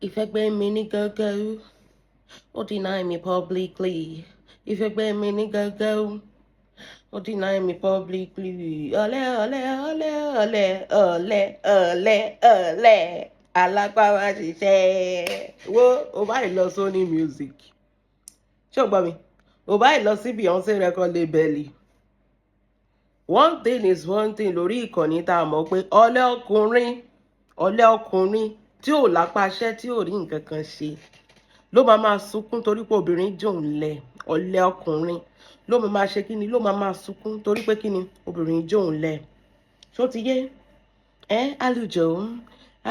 Ìfẹ́gbẹ́ mi ní gógó, ó deny me publicly. Ìfẹ́gbẹ́ mi ní gógó, ó deny me publicly. Ọ̀lẹ, ọ̀lẹ, ọ̀lẹ, ọ̀lẹ, ọ̀lẹ, ọ̀lẹ, ọ̀lẹ. Alágbára ṣiṣẹ́. Wo, o bá lọ Sony Music. Ṣé o gbọ́ mi? O bá lọ sí Beyonce record label. One thing is one thing lórí ìkànnì tá a mọ̀ pé ọ̀lẹ ọkùnrin tí ò lápáṣẹ́ tí ò rí nǹkan kan ṣe ló máa sunkún torí pé obìnrin jòun lẹ̀. Ọ̀lẹ ọkùnrin ló máa ṣe kíni, ló máa sunkún torí pé kíni obìnrin jòun lẹ̀. Ṣó ti yé? Àlùjọ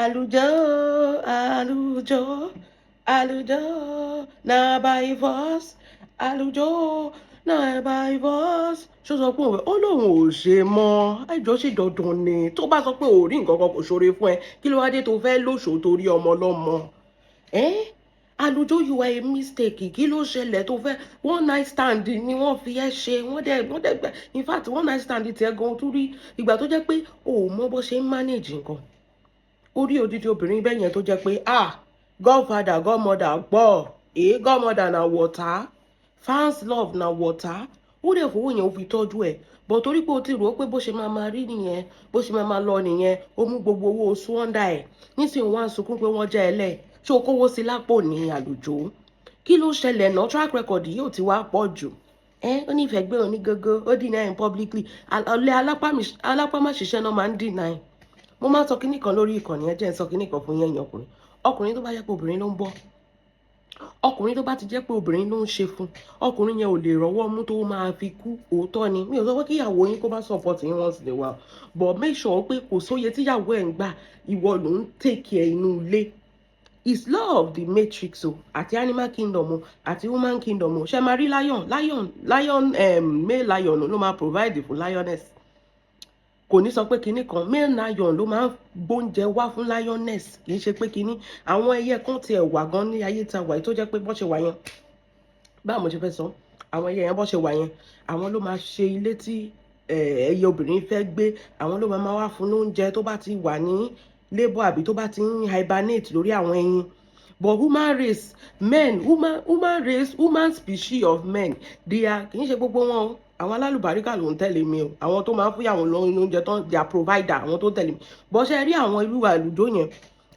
àlùjọ àlùjọ àlùjọ na by force àlùjọ na by force. Ṣó sọ pé ó lóun ò ṣe mọ́ ẹjọ́ ṣe dandan ni tó bá sọ pé ò rí nǹkan kan kò ṣoore fún ẹ kí ló wá dé tó fẹ́ lóṣò torí ọmọ ọlọ́mọ. Àlùjọ you are a mistake. Kí ló ṣẹlẹ̀ tó fẹ́ one night stand ni wọ́n fi ẹ́ ṣe wọ́n dẹ̀ in fact one night stand tiẹ̀ gan tó rí ìgbà tó jẹ́ pé o ò mọ bó ṣe ń manage nǹkan. Orí odidi obìnrin bẹ́ẹ̀ yẹn tó jẹ́ pé godfather godmother gbọ́ godmother na water fans love na water ó dẹ̀ fowó yẹn ó fi tọ́jú ẹ̀ bọ̀ torí pé o ti rò ó pé bó ṣe máa rí nìyẹn bó ṣe máa lọ nìyẹn ó mú gbogbo owó oṣù ọ̀ndà ẹ̀ nísìnyí wọ́n á sunkún pé wọ́n jẹ́ ẹlẹ́ ṣé o kówó sí lápò ní Àlùjọ kí ló ṣẹlẹ̀ náà track record yìí ò ti wá pọ̀ jù ó ní ìfẹ́ gbé òní gógó ó deny him publicly ọ̀lẹ alápámáṣiṣẹ́ náà máa ń deny. Mo máa ń sọ kíní kan lórí ìkànnì ẹ jẹ́ ń sọ kíní kan fún yẹn ọkùnrin tó bá yẹ pé obìnrin ló ń bọ́ ọkùnrin tó bá ti jẹ́ pé obìnrin ló ń ṣe fún ọkùnrin yẹn ò lè rọ́wọ́ mú tó máa fi kú òótọ́ ni mi ò sọ pé kíyàwó yín kó bá support yín once in a while but make sure pé kò sóye tíyàwó ẹ̀ ń gbà ìwọ ló ń take care inú ilé. Is law of the matrix o àti animal kingdom o àti human kingdom o ṣe máa rí lion male lion ló máa provide fún lioness kò ní sọ pé kinní kan male lion ló máa ń gbóúnjẹ wá fún lioness kì í ṣe pé kinní àwọn ẹyẹ kan tiẹ̀ wà gan ní ayé ta wà tó jẹ́ pé bọ́ ṣe wà yẹn báwo mo ṣe fẹ́ sọ àwọn ẹyẹ yẹn bọ́ ṣe wà yẹn àwọn ló máa ṣe ilé tí ẹyẹ obìnrin fẹ́ gbé àwọn ló máa wá fún lóúnjẹ tó bá ti wà ní labour àbí tó bá ti ń hibernate lórí àwọn ẹyin but human race human species of men they are kì í ṣe gbogbo wọn o àwọn alálùbáríkà ló ń tẹ̀lé mi o àwọn tó máa ń fún àwọn oúnjẹ tán their provider àwọn tó tẹ̀lé mi bọ́ ṣe rí àwọn irú àlùjọ yẹn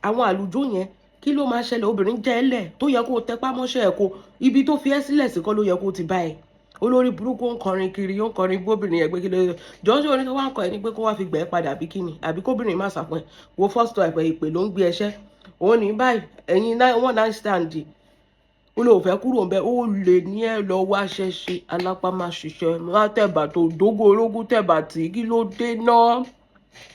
àwọn àlùjọ yẹn kí ló máa ṣẹlẹ̀ obìnrin jẹ́ ẹlẹ̀ tó yẹ kó o tẹpá mọ́ṣẹ́ ẹ̀ kó ibi tó fi ẹ́ sílẹ̀ sí kọ́ ló yẹ kó o ti bá ẹ̀ olórí burúkú ń kọrin kiri ó ń kọrin bóbìnrin yẹn pé kí ló yẹ jọ́sọ̀ orin tó wá ń kọ ẹ̀ ní pé kó wá fi gbẹ̀ ẹ́ padà àbí kíni àbí kóbìnrin má sàpọ̀ ẹ̀ wo first time ìpè ló ń gbé ẹṣẹ́ òun ní báyìí ẹ̀yin one night stand ó lè fẹ́ kúrò ń bẹ́ ó lè ní ẹ lọ wá ṣẹ́ṣe alápámáṣiṣẹ́ má tẹ̀bà tó dógó ológun tẹ̀bà tí kí ló dé náà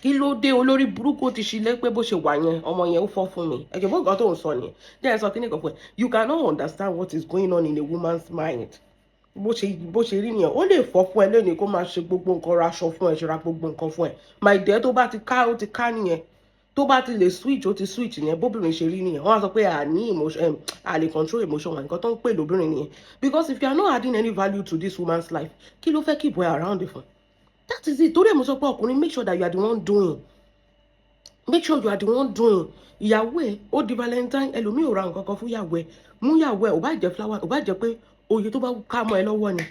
kí ló dé olórí burúkú ti ṣílẹ̀ pé bó ṣe wà yẹn ọmọ yẹn ó fọ́ fún mi ẹ̀jẹ̀ bó nǹkan tó ń sọ nìyẹn jẹ́ ẹ sọ kíní kan fún ẹ you cannot understand what is going on in a woman's mind bó ṣe rí nìyẹn ó lè fọ́ fún ẹ lónìí kó máa ṣe gbogbo nǹkan raṣọ fún ẹ ṣe ra gbogbo nǹkan fún ẹ my dear tó bá ti ká ó ti ká nìyẹn tó bá ti lè switch ó ti switch yẹn bóbìnrin ṣe rí nìyẹn wọ́n á sọ pé àní emotion lè control emotion wa nǹkan tó ń pè lóbìnrin nìyẹn because if you are not adding any value to this woman's life kí ló fẹ́ keep her around fún that is it torí ẹ̀ mo sọ pé ọkùnrin make sure that you are the one doing make sure you are the one doing ìyàwó ẹ ó di valentine ẹlòmíì ò ra nǹkan kan fún ìyàwó ẹ mú ìyàwó ẹ ò bá jẹ flower ò bá jẹ pé oye tó bá ká mọ́ ẹ lọ́wọ́ ni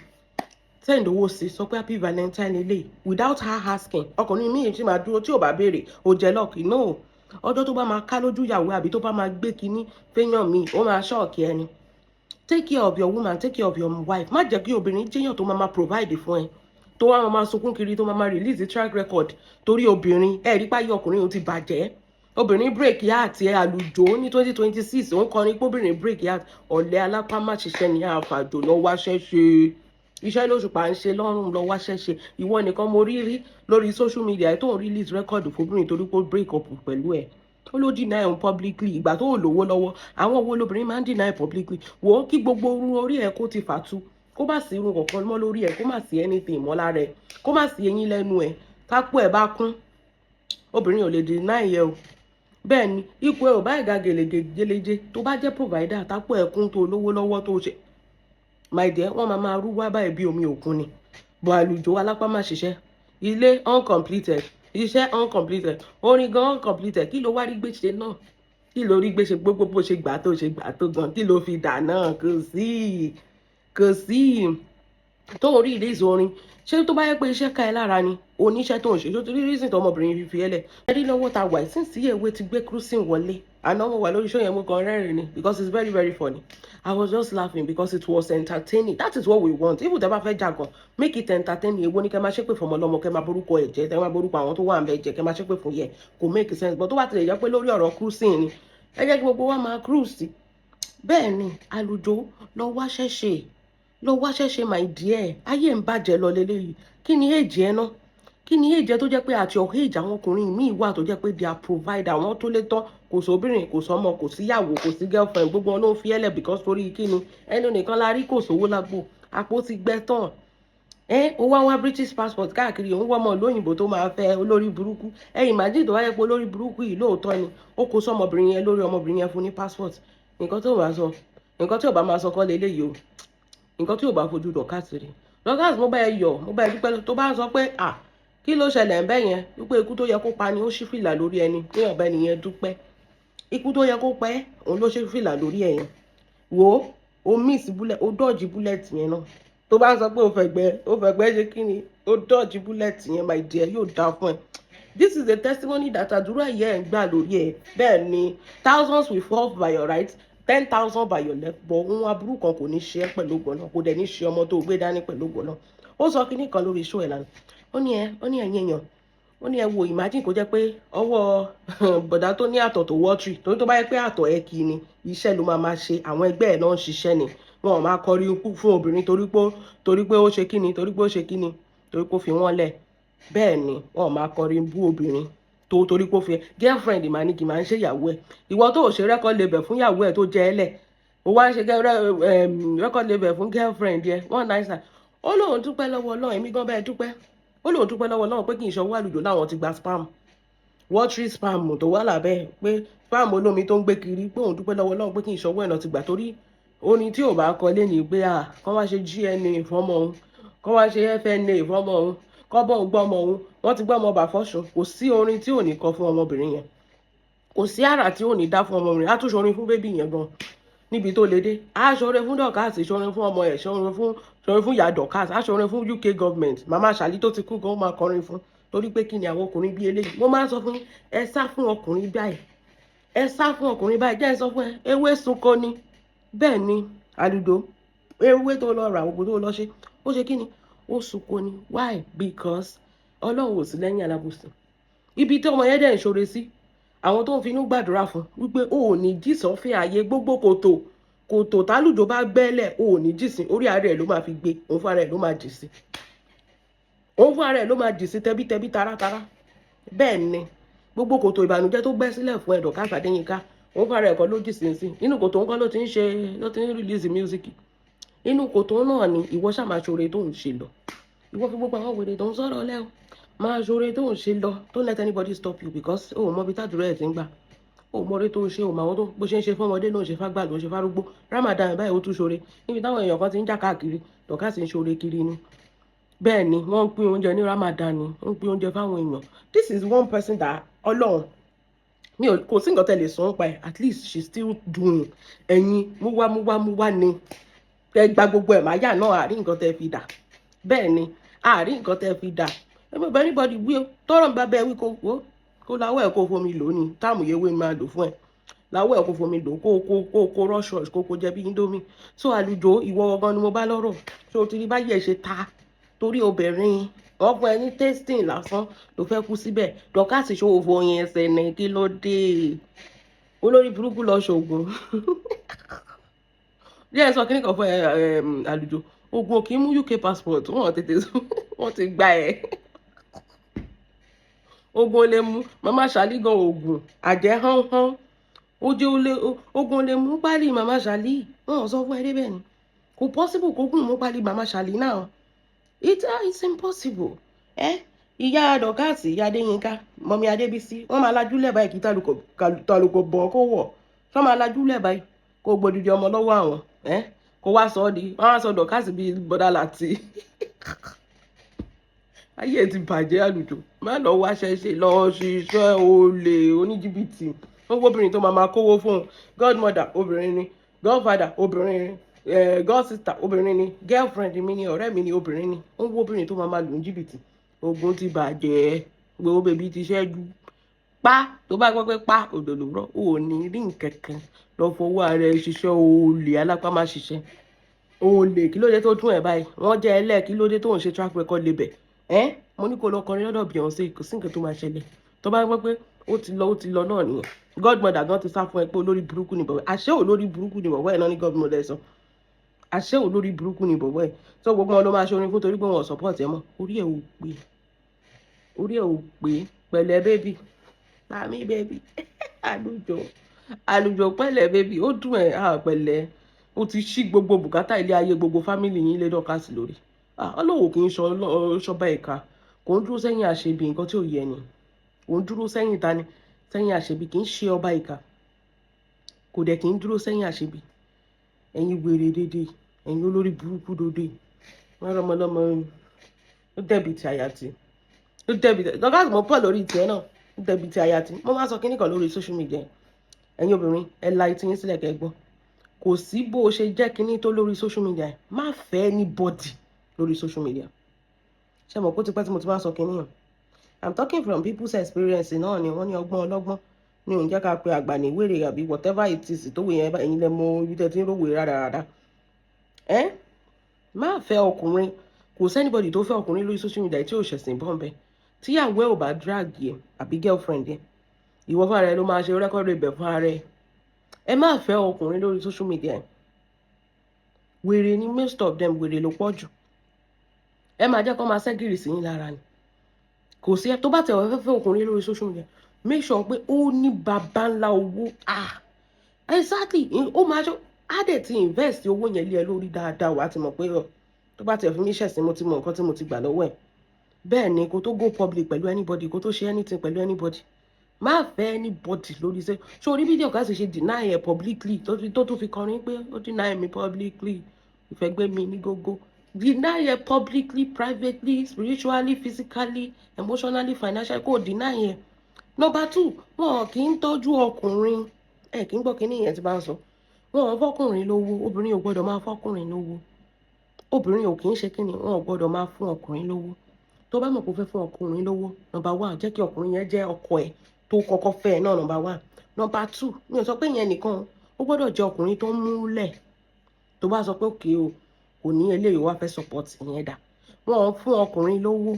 send owó sí sọ pé happy valentine ilé without her asking ọkùnrin míì tí máa dúró tí ò bá béèrè ò jẹ lọ́ọ̀kì no ọjọ́ tó bá máa ká lójú ìyàwó àbí tó bá máa gbé kinní fẹ́yàn míì ó máa ṣọ́ọ̀kì ẹni take care of your woman take care of your wife má jẹ́ kí obìnrin jẹ́yàn tó máa provide fún ẹ tó wá máa sunkún kiri tó máa release the track record torí obìnrin ẹ rí páyé ọkùnrin ó ti bàjẹ́ obìnrin break heart ẹ Àlùjọ ní 2026 ó ń kọrin pé obìnrin break heart ọ̀lẹ alápámáṣiṣẹ́ ní àfàjò lọ wáṣẹ́ ṣe iṣẹ́ lóṣùpá ń ṣe lọ́rùn lọ wáṣẹ́ ṣe ìwọ nìkan mo rí lórí social media tó ń release record fóbìnrin torí pé ó break up pẹ̀lú ẹ̀ ó ló deny him publicly ìgbà tó ò lówó lọ́wọ́ àwọn owó lóbìnrin máa ń deny publicly wò ó kí gbogbo orun orí ẹ̀ kó ti fàtú kó má sí irun kankan mọ́ lórí ẹ̀ kó má sí anything mọ́lá rẹ̀ kó má sí eyín lẹ́nu ẹ̀ kápò ẹ̀ bá kún obìnrin ò lè deny ẹ̀ o bẹ́ẹ̀ ni ipò ẹ̀ ò bá ìga gèlèjé tó bá jẹ́ provider tápò ẹ̀ kún tó lówó lọ́wọ́ tó ṣe my dear wọ́n máa rú wá báyìí bí omi òkun ni bọ̀ Àlùjọ alápámáṣiṣẹ́ ilé uncompleted iṣẹ́ uncompleted orin gan uncompleted kí ló wá rí gbé ṣe náà kí ló rí gbé ṣe gbogbo bó ṣe gbà tó gan, kí ló fi dà náà? Kò sí tó rí ìrísí orin. Ṣé tó bá yẹ pé iṣẹ́ ká ẹ lára ni oníṣẹ́ tó ń ṣe tó ti rí reason tó ọmọbìnrin fi ẹlẹ̀. ẹ rí lọ́wọ́ ta wà since ìyẹ̀wé ti gbé cruising wọlé àná mo wà lórí show yẹn mo kàn rẹ́rìn ni because it's very very funny. I was just laughing because it was entertaining. That is what we want. If tẹ́ bá fẹ́ jà gan, make it entertaining. Èwo ni kẹ́ máa ṣépè fún ọmọ ọlọ́mọ, kẹ́ máa borúkọ ẹ̀ jẹ́, kẹ́ máa borúkọ àwọn tó wà ń bẹ jẹ́, kẹ́ máa ṣépè fún yẹ. Kò make sense. But tó bá tilẹ̀ jẹ́ pé lórí ọ̀rọ̀ cruising ni, ẹ jẹ́ kí gbogbo wa máa cruise. Bẹ́ẹ̀ ni, àlùjọ lọ wá ṣẹ́ṣe my dear. Ayé ń bàjẹ́ lọ leléyìí. Kí ni age ẹ ná? Kí ni age tó jẹ́ pé at your age àwọn ọkùnrin míì wà tó jẹ́ pé they are provider, àwọn tó lè tán, kò sóbìnrin, kò sọmọ, kò síyàwó, kò sí girlfriend, gbogbo wọn ló ń fi ẹlẹ̀ because torí kí ni ẹnu nìkan la rí kò sówó lágbo, àpò ti gbẹ tán. Ó wá British passport káàkiri, òun wá ọmọ lóyìnbó tó máa fẹ́ olórí burúkú. Imagine tó wáyé pé olórí burúkú yìí lóòótọ́ ni ó kó sọmọbìnrin yẹn lórí ọmọbìnrin yẹn fún ní passport. Nǹkan tí ò bá máa sọ kọ́ leléyìí o. Nǹkan tí ò bá fojú Dorcas rí. Dorcas mo bá ẹ yọ̀, mo bá ẹ dúpẹ́ tó bá sọ pé kí ló ṣẹlẹ̀ ń bẹ́ yẹn wípé ikú tó yẹ kó pa ni ó ṣí fìlà lórí ẹni ní ọ̀bẹ nìyẹn dúpẹ́. Ikú tó yẹ kó pẹ́ òun ló ṣí fìlà lórí ẹ̀yẹn. Wò ó miss bullet, ó dodge bullet yẹn náà. Tó bá sọ pé ó fẹ̀gbẹ́ ṣe kí ni, ó dodge bullet yẹn my dear, yóò dá fún ẹ. This is a testimony that àdúrà yẹ ń gbà lórí ẹ. Bẹ́ẹ̀ ni thousands will fall by your right, 10,000 by your left, but ohun aburú kan kò ní ṣe ẹ́ pẹ̀lú ògo náà, kò dẹ̀ ní ṣe ọmọ tó gbé dání pẹ̀lú ògo náà. Ó sọ kíní kan lórí show ẹ̀ lánàá. Ó ní ẹ̀yin èèyàn, ó ní ẹ wo imagine kó jẹ́ pé ọwọ́ bọ̀dá tó ní àtọ̀ tó wọ́tírì, torí tó bá yẹ pé àtọ̀ ẹ kì í ni iṣẹ́ ló máa ṣe, àwọn ẹgbẹ́ ẹ̀ náà ń ṣiṣẹ́ ni, wọn ò máa kọrí ikú fún obìnrin torí pé ó ṣe kíni, torí pé ó fi wọ́n lẹ̀. Bẹ́ẹ̀ ni wọn ò máa kọrí bú obìnrin torí pé ó fi girlfriend máa ní kì máa ń ṣe ìyàwó ẹ̀. Ìwọ tó ò ṣe record label fún ìyàwó ẹ̀ tó jẹ́ ẹlẹ̀, ó wá ń ṣe record label fún girlfriend yẹ, one night stand. Ó lóun dúpẹ́ lọ́wọ́ Ọlọ́run, èmi gan bẹ́ẹ̀ dúpẹ́. Ó lóun dúpẹ́ lọ́wọ́ Ọlọ́run pé kì í ṣọwọ́ àlùjọ láwọn ti gba spam, watery spam tó wà lábẹ́, pé spam olómi tó ń gbé kiri, pé òun dúpẹ́ lọ́wọ́ Ọlọ́run pé kì í ṣọwọ́ ẹ̀nà ti gbà, torí orin tí ò bá kọ lé ní pé kọ́ wá ṣe GNA fọ́mọ òun, kọ́ wá ṣe FNA fọ́mọ òun, kọ́ bọ́ òun gbọ́ ọmọ òun, wọ́n ti gbọ́ ọmọ bàfọ́sùn. Kò sí orin tí ò ní kọ fún ọmọbìnrin yẹn, kò sí àrà tí ò ní dá fún ọmọbìnrin. Á tún ṣorin fún bébì yẹn gan níbi tó lè dé. Á ṣorin fún Dorcas, ṣorin fún ọmọ ẹ̀, ṣorin fún ìyá Dorcas, á ṣorin fún UK government. Màmá Ṣàlí tó ti kú gan ó máa kọrin fún, torí pé kí ni àwọn ọkùnrin bí eléyìí. Mo máa ń sọ fún yín, ẹ sá fún ọkùnrin báyìí, jẹ́ ẹ sọ fún ẹ, ewé sunko ni. Bẹ́ẹ̀ ni àlùjọ, ewé tó lọ rà, ògùn tó lọ ṣe, ó ṣe kí ni, ó sunko ni. Why? Because Ọlọ́run ò sí lẹ́yìn alábòsí. Ibi tí ọmọ yẹn dẹ̀ ń ṣoore sí, àwọn tó ń finú gbàdúrà fún wípé ó ò ní jí sọ́fẹ́ ayé, gbogbo kòtò tálùjọ bá gbẹ́lẹ̀, ó ò ní jí sí, orí ara ẹ̀ ló máa fi gbé, òun fún ara ẹ̀ ló máa jì sí, tẹbítẹbí taratara. Bẹ́ẹ̀ ni gbogbo kòtò ìbànújẹ́ tó gbẹ́ sílẹ̀ fún Dorcas Adéyínká, òun fún ara ẹ̀ kọ́ ló jì sí. Inú kòtò ńkọ́ ló ti ń release music. Inú kòtò náà ni ìwọ ṣáà máa ṣoore tó ń ṣe lọ. Ìwọ fi gbogbo àwọn wèrè tó ń sọ̀rọ̀ lẹ́ o, máa ṣoore tó ń ṣe lọ. Don't let anybody stop you because o mọ bí tàdúrà ẹ̀ ti ń gbà, o mọ orí tó ń ṣe, o mọ àwọn tó bó ṣe ń ṣe fún ọmọdé ló ń ṣe fágbà, ló ń ṣe fárúgbó. Ramadan báyìí ó tún ṣoore níbi táwọn èèyàn kan ti ń jà káàkiri, Dorcas ń ṣoore kiri ni. Bẹ́ẹ̀ ni wọ́n ń pín oúnjẹ ní Ramadan ni, wọ́n ń pín oúnjẹ fáwọn èèyàn. This is one person that Ọlọ́run kò sí nǹkan tẹ́ lè sọ pa ẹ̀, at least she still doing. Ẹ̀yin mú wá ni tẹ gba gbogbo ẹ̀ máa yà náà, àárín nǹkan tẹ́ fi dà. Bẹ́ẹ̀ ni àárín nǹkan tẹ́ fi dà. Anybody wí o, tọ́rọ̀ bá bẹ́ẹ̀ wí kó láwọ̀ ẹ̀ kó fomi lò ní táàmù yẹwé máa lò fún ẹ̀, láwọ̀ ẹ̀ kó fomi lò kó rush kó jẹ bí indomie. So àlùjọ ìwọ ọgbọ́n ni mo bá lọ́rọ̀. So ti rí báyìí ẹ̀ ṣe ta torí obìnrin, wọ́n fún ẹ ní tasting lásán ló fẹ́ kú síbẹ̀. Dorcas ṣòwò yẹn ẹsẹ̀ ní kí ló dé, olórí burúkú lọ ṣoògùn. Díẹ̀ sọ kíní kan fún àlùjọ, oògùn ò kì í mú UK passport, wọ́n ti gba ẹ̀. Ogun lè mú Màmá Ṣàlí gan, ogun àjẹ́ hán ogun lè mú pálí Màmá Ṣàlí. Wọ́n sọ fún ẹ débẹ̀ ni, kò possible kó gùn mú pálí Màmá Ṣàlí náà. It's impossible. Ìyá Dorcas, ìyá Adéyínká, mọ́mí Adébísí, wọ́n máa lajú lẹ̀ báyìí kí tálùkò bọ̀ kó wọ̀. Wọ́n máa lajú lẹ̀ báyìí kó gbòdìdì ọmọ lọ́wọ́ àwọn, kó wá sọ wọ́n wá sọ Dorcas bíi bọ́dà láti. Ayé ti bàjẹ́ àlùjọ, má lọ wá ṣẹṣẹ lọ ṣiṣẹ́ olè oníjìbìtì, ó ń wo obìnrin tó máa kówó fún un. Godmother obìnrin ni, godfather obìnrin ni, godsister obìnrin ni, girlfriend mi ni, ọ̀rẹ́ mi ni obìnrin ni. Ó ń wo obìnrin tó máa lù ní jìbìtì. Ogun ti bàjẹ́, gbogbo bèbí ti ṣẹ́jú. Pa tó bá gbọ́ pé pa òdòdó rọ ò ní rí nǹkan kan lọ fọwọ́ ara ẹ ṣiṣẹ́ olè alápá má ṣiṣẹ́. Olè kí ló dé tó tún ẹ̀ báyìí? Wọ́n jẹ́ ẹlẹ́ kí ló dé tó ń ṣe track record lebẹ̀? Mo ní kó lọ kọrin lọ́dọ̀ Beyonce, kò sí nǹkan tó máa ṣẹlẹ̀. Tó bá gbọ́ pé ó ti lọ náà nìyẹn. Godmother gan ti sá fún ẹ pé olórí burúkú ni bọ̀wẹ́. Àṣé olórí burúkú ni bọ̀wẹ́ ẹ̀ náà ní Godmother sọ. Àṣé olórí burúkú ni bọ̀wẹ́ ẹ̀. Tó gbogbo wọn ló máa ṣe orin fún torí pé wọn ò support ẹ mọ́. Orí ẹ̀ ò pé pẹ̀lẹ́ bébì. Mami bébì. Àlùjọ pẹ̀lẹ́ bébì. Ó dùn ẹ̀ pẹ̀lẹ́. Ó ti ṣí gbogbo bùkátà ilé ayé gbogbo fámìlì yín lé Dorcas lórí. Ọlọ́wọ́ kì í ṣọba ẹ̀ka. Kò ń dúró sẹ́yìn àṣebí nǹkan tí ò yẹ ni. Kò ń dúró sẹ́yìn tani sẹ́yìn àṣebí kì í ṣe ọba ìka. Kò dẹ̀ kì í dúró sẹ́yìn àṣebí. Ẹ̀yin wèrè dédé, ẹ̀yin olórí burúkú dédé. Wọ́n rọmọ lọ́mọ ó dẹ̀bi ti àyàtì. Ó dẹ̀bi ti Dorcas mo pọ̀ lórí tiẹ̀ náà. Ó dẹ̀bi ti àyàtì. Mo máa sọ kíní kan lórí social media. Ẹ̀yin obìnrin ẹ la etí yín sílẹ̀ kẹ́ gbọ́. Kò sí bó o ṣe jẹ́ kíní tó lórí social media. Má fẹ́ anybody lórí social media. Ṣé mo kó tipẹ́ tí mo ti máa sọ kíní yẹn? I'm talking from people's experience náà ni wọ́n ní ọgbọ́n ọlọ́gbọ́n ní òun jẹ́ ká pe àgbà ní wèrè àbí whatever it is tó wù yẹn ẹ̀yin lẹ mọ ibi tẹ́ ti ń rówó rádaràda. Má fẹ́ ọkùnrin, kò sẹ́nibọ̀dì tó fẹ́ ọkùnrin lórí social media tí ò ṣẹ̀sìn bọ́m̀bẹ́. Tíyàwó ẹ̀ ò bá drag yẹ àbí girlfriend yẹ, ìwọ fún ara ẹ ló máa ṣe record ibẹ̀ fún ara ẹ. Ẹ má fẹ́ ọkùnrin lórí social media. Wèrè ni most of them, wèrè ló pọ̀ jù. Ẹ máa jẹ́ kó máa ṣẹ́gìrì sí yín lára ni. Kò sí ẹ tó bá tẹ̀ wọ́n fẹ́ ọkùnrin lórí social media, make sure pé ó ní baba ńlá owó. Exactly, ó máa ṣe á dẹ̀ ti invest owó yẹn lé ẹ lórí dáadáa wá ti mọ̀ pé tó bá tẹ̀ fún mi ṣẹ̀sìn mo ti mọ nǹkan tí mo ti gbà lọ́wọ́ ẹ̀. Bẹ́ẹ̀ ni kó tó go public pẹ̀lú anybody, kó tó ṣe anything pẹ̀lú anybody. Má fẹ́ anybody lórí ṣe. Ṣé orí fídíò ká sì ṣe deny ẹ publicly tó tún fi kọrin pé ó deny mi publicly, ìfẹ́ gbé mi ní gógó. Deny ẹ publicly, privately, spiritually, physically, emotionally, financially, kò deny ẹ. Number 2, wọn kì í tọ́jú ọkùnrin. Kì í gbọ́ kíní yẹn tí bá ń sọ. Wọn ò fọ́kùnrin lówó, obìnrin ò gbọ́dọ̀ máa fọ́kùnrin lówó. Obìnrin ò kì í ṣe kíni, wọn ò gbọ́dọ̀ máa fún ọkùnrin lówó. Tó bá mọ̀ pé ó fẹ́ fún ọkùnrin lówó, number 1, jẹ́ kí ọkùnrin yẹn jẹ́ ọkọ ẹ̀ tó kọ́kọ́ fẹ́ ẹ náà, number 1. Number 2, mi ò sọ pé yẹn nìkan, ó gbọ́dọ̀ jẹ́ ọkùnrin tó múlẹ̀. Tó bá sọ pé òkè o, kò ní eléyìí wá fẹ́ support ìyẹn dà. Wọn fún ọkùnrin lówó.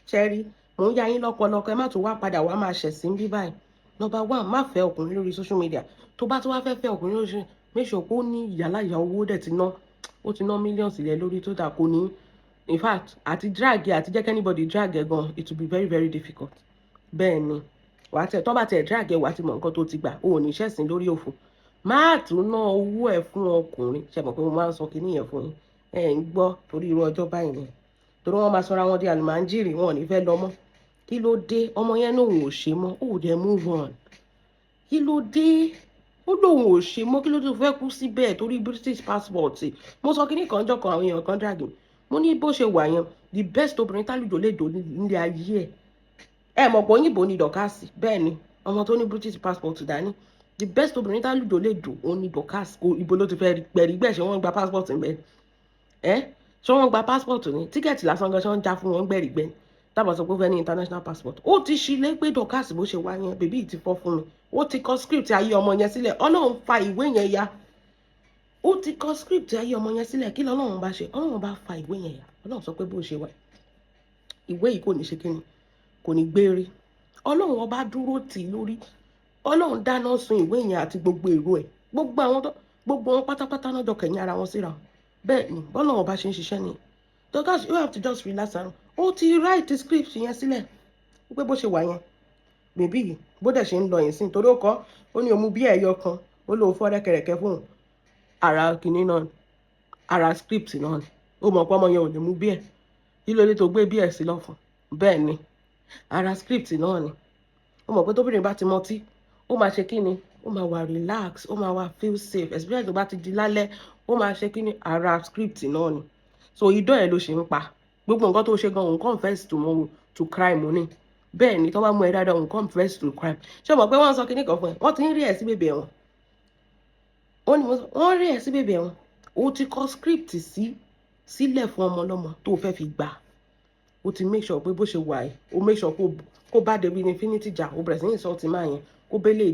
Ṣẹ́rí, mò ń ya yín lọ́pọ̀lọpọ̀, ẹ má tó wá padà wá máa ṣẹ̀sìn bí báyìí. Number 1, má fẹ́ ọkùnrin lórí social media. Tó bá tó wá fẹ́ ọkùnrin lórí social media, make sure pé ó ní ìyáláyà owó dẹ̀ ti ná. Ó ti ná millions ilẹ̀ lórí tó dà kò ní. In fact, àti drag àti jẹ́ anybody drag ẹ gan, it will be very very difficult. Bẹ́ẹ̀ ni, wàá tẹ̀ tó bá tẹ̀ drag ẹ wàá ti mọ nǹkan tó ti gbà. O ò ní ṣẹ̀sìn lórí òfò. Má tún ná owó ẹ̀ fún ọkùnrin. Ṣé mọ̀ pé mo máa ń sọ kíní yẹn fún yín? Ń gbọ́ torí irú ọjọ́ báyìí ni. Torí wọ́n máa sọra wọn di àlùmáńjìrì, wọn ò ní fẹ́ lọ mọ́. Kí ló dé? Ọmọ yẹn náà ò ṣe mọ́. Ó dẹ̀ move on. Kí ló dé? Ó lóun ò ṣe mọ́. Kí ló dé tó fẹ́ kú síbẹ̀ torí British passport? Mo sọ kíní kan jọ́ kan àwọn èèyàn kan drag mi. Mo ní bó ṣe wà yẹn, the best obìnrin tálùjọ lè dò nílé ayé ẹ̀. Mọ̀ pé òyìnbó ni Dorcas. Bẹ́ẹ̀ ni, ọmọ tó ní British passport dání. The best obìnrin tálùjọ lè dò òun ni Dorcas. Ibo ló ti fẹ́ gbẹ̀rí gbẹ̀ ṣé wọ́n gba passport ń bẹ̀? Ṣé wọ́n gba passport ni? Tíkẹ́ẹ̀tì lásán gan ṣé wọ́n já fún wọn gbẹ̀rí gbẹ̀ ni? Tábà sọ pé ó fẹ́ ní international passport. Ó ti ṣílé pé Dorcas bó ṣe wá yẹn, bèbí ti fọ́ fún mi. Ó ti kọ script ayé ọmọ yẹn sílẹ̀. Ọlọ́run fa ìwé yẹn ya. Ó ti kọ script ayé ọmọ yẹn sílẹ̀. Kí lọ́lọ́run bá ṣe? Ọlọ́run bá fa ìwé yẹn ya. Ọlọ́run sọ pé bó ṣe wà. Ìwé yìí kò ní ṣe kíni, kò ní gbére. Ọlọ́run ọba dúró tì lórí. Ọlọ́run dáná sun ìwé yẹn àti gbogbo èrò ẹ̀. Gbogbo wọn pátápátá náà jọ kẹ̀yìn ara wọn síra. Bẹ́ẹ̀ ni, bọ́lọ́run ọba ṣe ń ṣiṣẹ́ ni. Dorcas, you have to just relax and ó ti write script yẹn sílẹ̀. Pé bó ṣe wà yẹn. Bèbí bó dẹ̀ ṣe ń lọ yẹn sí torí ó kọ́, ó ní òmu bí ẹ̀yọ kan, ó lò ó fọ́ rẹ́kẹrẹ́kẹ́ fún ara kìíní náà, ara script náà ni. Ó mọ̀ pé ọmọ yẹn ò lè mú bí ẹ̀. Kí ló dé tó gbé bí ẹ̀ sí lọ́fun? Bẹ́ẹ̀ ni, ara script náà ni. Ó mọ̀ pé tóbìnrin bá ti mọtí, ó máa ṣe kíni, ó máa wà relax, ó máa wà feel safe, especially tó bá ti di lálẹ́, ó máa ṣe kíni, ara script náà ni. So idán ẹ̀ ló ṣe ń pa. Gbogbo nǹkan tó ṣe gan òun confess to crime ni. bẹ́ẹ̀ ni tó bá mú ẹ dáadáa òun confess to crime ṣé o mọ̀ pé wọ́n sọ kíní kan fún ẹ wọ́n ti ń rí ẹ̀ sí bèbè ẹ̀wọ̀n wọ́n rí ẹ̀ sí bèbè ẹ̀wọ̀n o ti kọ script sílẹ̀ fún ọmọ ọlọ́mọ tó fẹ́ fi gbà o ti make sure pé bó ṣe wà ẹ́ o make sure kó bá David Infinity jà o bẹ̀rẹ̀ sí ní insult máa yẹn kó bẹ́lẹ̀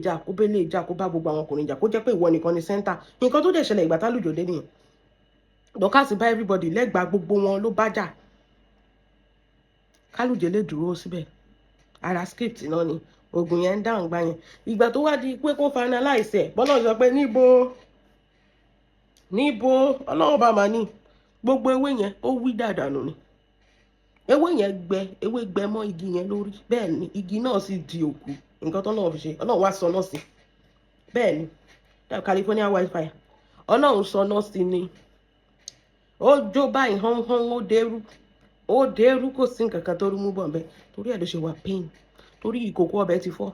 ìjà kó bá gbogbo àwọn ọkùnrin jà kó jẹ́ pé ìwọ nìkan ni center nǹkan tó dẹ̀ ṣẹlẹ̀ ìgbà tálùjọ dé nìyẹn Dorcas bá everybody lẹ́gbàá gbogbo wọn ló bá jà kálùjẹ lè dúró síbẹ̀ ara script náà ni oògùn yẹn ń dáhùn gbá yẹn ìgbà tó wá di pé kó finalize ẹ̀ bọ́lá sọ pé níbo ọlọ́run bá máa ní gbogbo ewé yẹn ó wí dàdànù ni ewé yẹn gbẹ mọ́ igi yẹn lórí bẹ́ẹ̀ ni igi náà sì di òkú nǹkan tó náà fi ṣe ọlọ́run wá sọ náà sí bẹ́ẹ̀ ni California wildfire ọlọ́run sọ náà sí ni ó jó báyìí hán ó dérú kò sí nǹkan kan tó rú mú bọ̀ bẹ́ẹ̀ torí ẹ̀ ló ṣe wà pain torí ìkòkò ọbẹ̀ ti fọ́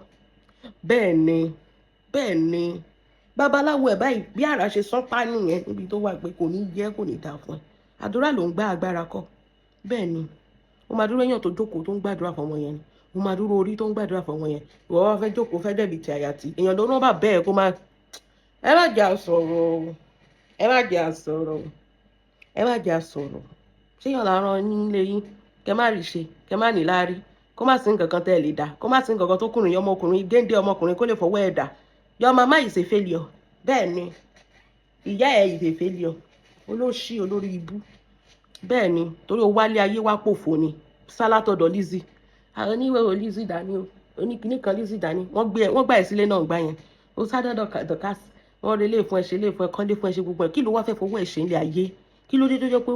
bẹ́ẹ̀ ni babaláwo ẹ̀ báyìí bí ara ṣe sán pa nìyẹn níbi tó wà pé kò ní jẹ́ kò ní dà fún ẹ àdúrà ló ń gbá agbára kọ́ bẹ́ẹ̀ ni ó máa dúró èèyàn tó jókòó tó ń gbàdúrà fọmọ yẹn ni ó máa dúró orí tó ń gbàdúrà fọmọ yẹn ìwọ wá fẹ́ jókòó fẹ́ dẹ̀bi ti àyàtì èèyàn ló rán bà bẹ́ẹ̀ kó máa ẹ má jà sọ̀rọ̀ ṣé èèyàn làárọ̀ nílé yín kẹ má rí ṣe kẹ má ní láárí kó má sí nǹkan kan tẹ́ ẹ lè dá kó má sí nǹkan kan tó kùnrin ọmọkùnrin géńdé ọmọkùnrin kó lè fọwọ́ ẹ̀ dá your mama is a failure bẹ́ẹ̀ ni ìyá ẹ̀ is a failure olóṣì olórí ibú bẹ́ẹ̀ ni torí ó wálé ayé wá pòfo ni sálátọ̀dọ̀ Lizzy àwọn oníwèé Lizzy dání o oníkìní kan Lizzy dání wọ́n gbà ẹ̀ sílé náà gbá yẹn ó sádọ́dọ̀ Dorcas wọ́n relé fún ẹ ṣe lé fún ẹ kọ́lé fún ẹ ṣe gbogbo ẹ kí ló wá fẹ́ fowó ẹ̀ ṣe ilé ayé kí ló dé tó jẹ́ pé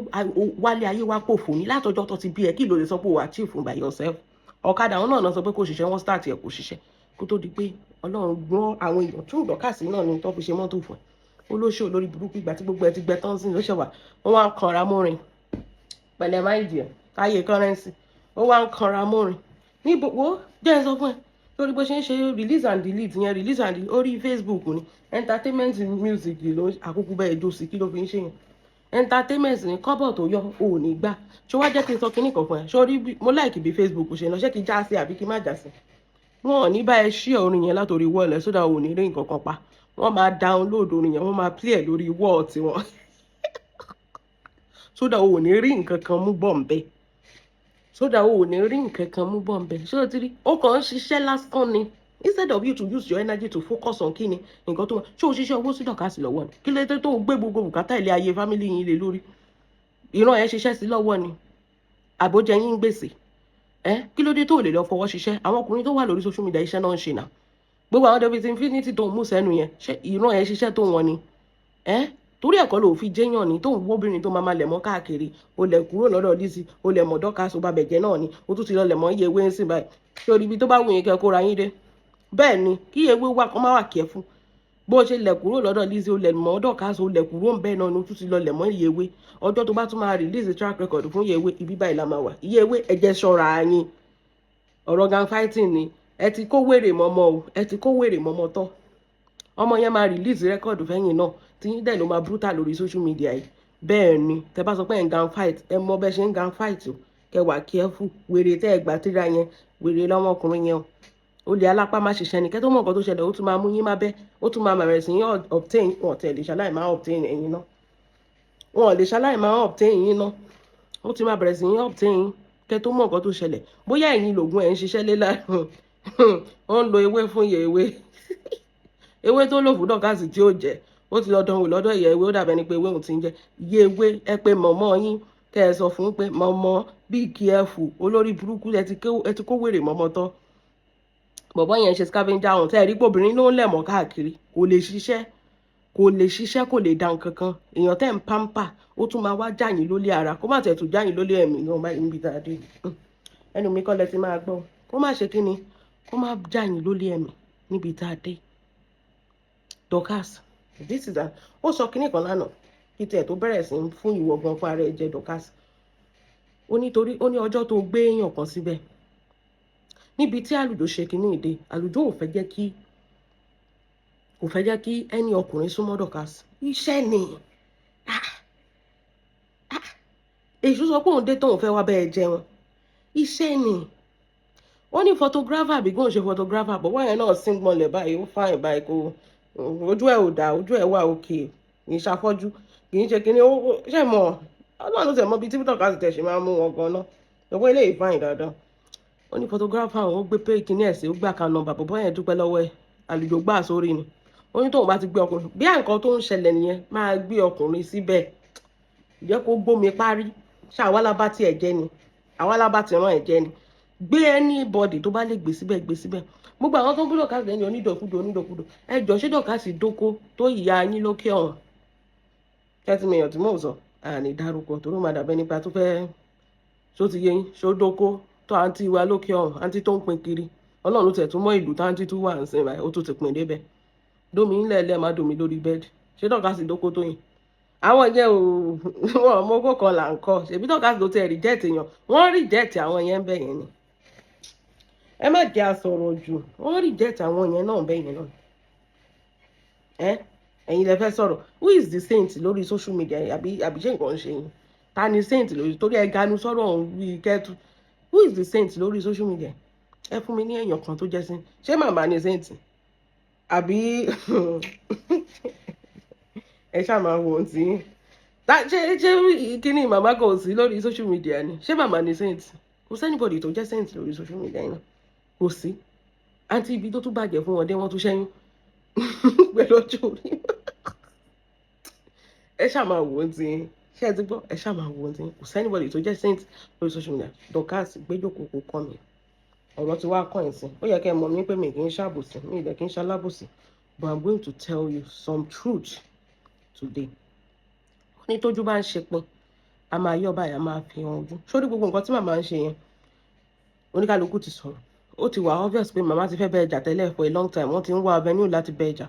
wálé ayé wá pòfo ni látọjọ́ tó ti bí ẹ kí ló lè sọ pé wà á chief by yourself ọ̀kadà àwọn náà sọ pé kò ṣiṣẹ́ wọ́n start ẹ̀ kò ṣiṣẹ́ kó tó di pé ọlọ́run gbọ́n àwọn èèyàn tó Dorcas náà ni tó fi ṣe mọ́tò fún ẹ olóṣè olórí burúkú ìgbà tí gbogbo ẹ ti gbẹ tán sí ló ṣẹwà wọn wá ń kanra mọ́rin pẹ̀lẹ́ máìdì ẹ̀ káyé kọ́rẹ́nsì ó wá ń kanra mọ́rin ní gbogbo jẹ́ ẹ sọ fún ẹ lórí bó ṣe ń ṣe release and delete yẹn release and delete orí Facebook ni entertainment music ló àkókò bẹ́ẹ̀ jó sí kí ló fi ń ṣe yẹn entertainment ní kọ́bọ̀ tó yọ ò ní gbà ṣé wá jẹ́ kí n sọ kinní kan fún ẹ sórí mo láìkì bí Facebook ṣe lọ ṣé kí n já sí àbí kí n má já sí wọn ò ní bá ẹ ṣí orin yẹn látòrí wọ́ọ̀lù ẹ̀ sódà ò ní rí nǹkan kan pa wọ́n máa download orin yẹn wọ́n máa play ẹ̀ lórí wọ́ọ̀ tiwọn sódà ò ní rí nǹkan kan mú bọ̀ ńbẹ̀ ṣé o ti rí ó kàn ń ṣiṣẹ́ lásán ni instead of you to use your energy to focus on kíni nǹkan tó wà ṣé o ṣiṣẹ́ owó sí Dorcas lọ́wọ́ ni kí ló dé tó gbé gbogbo bùkátà ilé ayé family yín lé lórí ìran ẹ̀ ṣiṣẹ́ sí lọ́wọ́ ni àbójẹ yín gbèsè kí ló dé tó lè lọ fọwọ́ ṣiṣẹ́ àwọn ọkùnrin tó wà lórí social media iṣẹ́ náà ń ṣe náà gbogbo àwọn David Infinity tó ń mú sẹ́nu yẹn ṣé ìran ẹ̀ ṣiṣẹ́ tó wọn ni torí ẹ̀kọ́ ló fi jẹ́yàn ni tó ń wó obìnrin tó máa lẹ̀ mọ́ káàkiri o lẹ̀ kúrò lọ́dọ̀ Lizzy o lẹ̀ mọ́ Dorcas o bá bẹ̀jẹ̀ náà ni o tún ti lọ lẹ̀ mọ́ Yewé ń sìn báyìí ṣé orí ibi tó bá wù yín kẹ́ kóra yín dé bẹ́ẹ̀ ni kí Yewé wà kó má wà kẹ́fù bó ṣe lẹ̀ kúrò lọ́dọ̀ Lizzy o lẹ̀ mọ́ Dorcas o lẹ̀ kúrò ń bẹ́ẹ̀ náà ni o tún ti lọ lẹ̀ mọ́ Yewé ọjọ́ tó bá tún máa release track record fún Yewé ibi báyìí la máa wà Yewé ẹ jẹ́ ṣọ́ra yín ọ̀rọ̀ gang fighting ni ẹ ti kó wèrè mọ́mọ́ tọ́ ọmọ yẹn máa release record fẹ́yìn náà tí yín dẹ̀ ló máa brutal lórí social media yìí bẹ́ẹ̀ ni tẹ bá sọ pé ẹ̀ ń gang fight ẹ mọ bẹ́ẹ̀ ṣe ń gang fight o kẹwàá careful wèrè tẹ́ ẹ gbà tíra yẹn wèrè lọ́mọkùnrin yẹn o lè alápá má ṣiṣẹ́ ni kẹ́ tó mọ̀ nǹkan tó ṣẹlẹ̀ ó tún máa mú yín má bẹ́ ó tún máa bẹ̀rẹ̀ sí yín obtain wọn tẹ̀ lè ṣaláì máa obtain ẹ̀yin náà wọn lè ṣaláì máa obtain yín náà ó ti máa bẹ̀rẹ̀ sí yín obtain yín kẹ́ tó mọ̀ nǹkan tó ṣẹlẹ̀ bóyá ẹ̀yin lògùn ẹ̀ ń ṣiṣẹ́ lé láàrin ó ń lo ewé fún Yewé ewé tó lò fún Dorcas tí ó jẹ ó ti lọ dánwò lọ́dọ̀ Yewé ó dàbẹ̀ ni pé ewé òun ti ń jẹ Yewé ẹ pé mọ̀mọ́ yín kẹ́ ẹ sọ fún pé mọ̀mọ́ be careful olórí burúkú ẹ ti kó wèrè mọ́mọ́ tán bọ̀bọ́ yẹn ṣe scavenger hunt ẹ rí pé obìnrin ló ń lẹ̀ mọ́ káàkiri kò lè ṣiṣẹ́ kò lè dá nǹkan kan èèyàn tẹ́ ń pampa ó tún máa wá jáyìn lólé ara kó má tẹ̀ tún jáyìn lólé ẹ̀mí náà báyìí níbi tá a dé ẹnu mi kọ́ lẹ ti máa gbọ́ kó má ṣe kí ni kó má jáyìn lólé ẹ̀mí níbi tá a dé Dorcas this is a ó sọ kíní kan lánàá kí tiẹ̀ tó bẹ̀rẹ̀ sí fún ìwọ gan fún ara ẹ jẹ Dorcas ó ní ọjọ́ tó gbé èèyàn kan síbẹ̀ níbi tí àlùjọ ṣe kíní ìdè àlùjọ ò fẹ́ jẹ́ kí ẹni ọkùnrin súnmọ́ Dorcas iṣẹ́ ni èṣù sọ pé òun dé tóun fẹ́ wá bẹ́ẹ̀ jẹun iṣẹ́ ni ó ní photographer àbí kò ń ṣe photographer bọ́bọ́ yẹn náà sing mọ́lẹ̀ báyìí ó fáìn báyìí kò ojú ẹ̀ ò dá ojú ẹ̀ wà òkè kì í ṣàfọ́jú kì í ṣe kíní ó ṣe mọ̀ ọlọ́run ló tẹ̀ mọ́ bíi TikTok àti tẹ̀ ṣe máa mú wọn gan-an lọ́wọ́ eléyìí fáìn dáadáa ó ní photographer ó gbé pé kíní ẹ̀ sí ó gbà kan nọ́mbà bọ́bọ́ yẹn dúpẹ́ lọ́wọ́ ẹ̀ àlùjọ gbà sórí ni ó ní tóun bá ti gbé ọkùnrin bí nǹkan tó ń ṣẹlẹ̀ nìyẹn máa gbé ọkùnrin síbẹ̀ jẹ́ kó gbómi parí ṣáà lábá tí ẹ̀ jẹ́ ni àwa lábá ti rán ẹ̀ jẹ́ ni gbé anybody tó bá lè gbé síbẹ̀ gbogbo àwọn tó ń gbúdọ̀ káàsì lẹ́yìn onídòkúdò ẹ jọ ṣé dọ̀kásì dóko tó ìyá yín lókè ọ̀hún kẹ́tì mìíràn tí mò ń sọ àní dárúkọ tó ló máa dàbẹ́ nípa tó fẹ́ ṣó ti yẹ yín ṣó dóko tó àǹtí wa lókè ọ̀hún àǹtí tó ń pin kiri ọlọ́run tẹ̀ tún mọ́ ìlú táǹtí tún wà ń sìn báyìí ó tún ti pin débẹ̀ domi ńlẹ̀ lẹ́ẹ̀ má domi lórí bẹ́ẹ̀dì ṣé dọ̀kásì dóko tó yìn àwọn yẹn ò wọn ọmọ ogó kan là ń kọ ṣèbí dọ̀kásì ló tẹ̀ rìjẹ́ẹ̀tì yàn wọ́n rìjẹ́ẹ̀tì àwọn yẹn ń bẹ̀ yẹn ni ẹ má jẹ́ àsọ̀rọ̀ jù wọ́n rìjẹ́ẹ̀tì àwọn yẹn náà bẹ̀ yẹn náà ẹ̀yin lẹ fẹ́ sọ̀rọ̀ who is the saint lórí social media àbí ṣé nǹkan ń ṣe yín ta ni saint lórí torí ẹ ganu sọ̀rọ̀ ọ̀hún wí kẹ́tù who is the saint lórí social media ẹ fún mi ní èèyàn kan tó jẹ́ sí ṣé màmá ni saint àbí ẹ ṣáà máa wò ó tí ṣé kíní màmá kò sí lórí social media ni ṣé màmá ni saint kò sẹ́nibọ̀dì tó jẹ́ saint lórí social media yìí náà kò sí àǹtí ibi tó tún bàjẹ́ fún wọn dé wọ́n tún ṣẹ́yún pẹ̀lú ọjọ́ orí ẹ ṣáà máa wò ó tí ṣé ẹ ti gbọ́ ẹ ṣáà máa wò ó tí kò sẹ́nibọ̀dì tó jẹ́ saint lórí social media Dorkas gbẹ́jọ́kọ̀ kò kọ́ mi ọ̀rọ̀ tí wàá kọ́ ẹ̀ sí ó yẹ kẹ́ ẹ mọ̀ mí pé mi kì í ṣàbòsí mi ì dẹ̀ kì í ṣalábòsí but I'm going to tell you some truth today ó ní tójú bá ń ṣe pin a máa yọ báyìí a máa fi hàn ojú sórí gbogbo nǹkan tí màmá ń ṣe yẹn oníkálukú ti sọ̀rọ̀ ó ti wà obvious pé màmá ti fẹ́ bẹ ẹjà tẹ́lẹ̀ for a long time wọ́n ti ń wá avenue láti bẹ ẹjà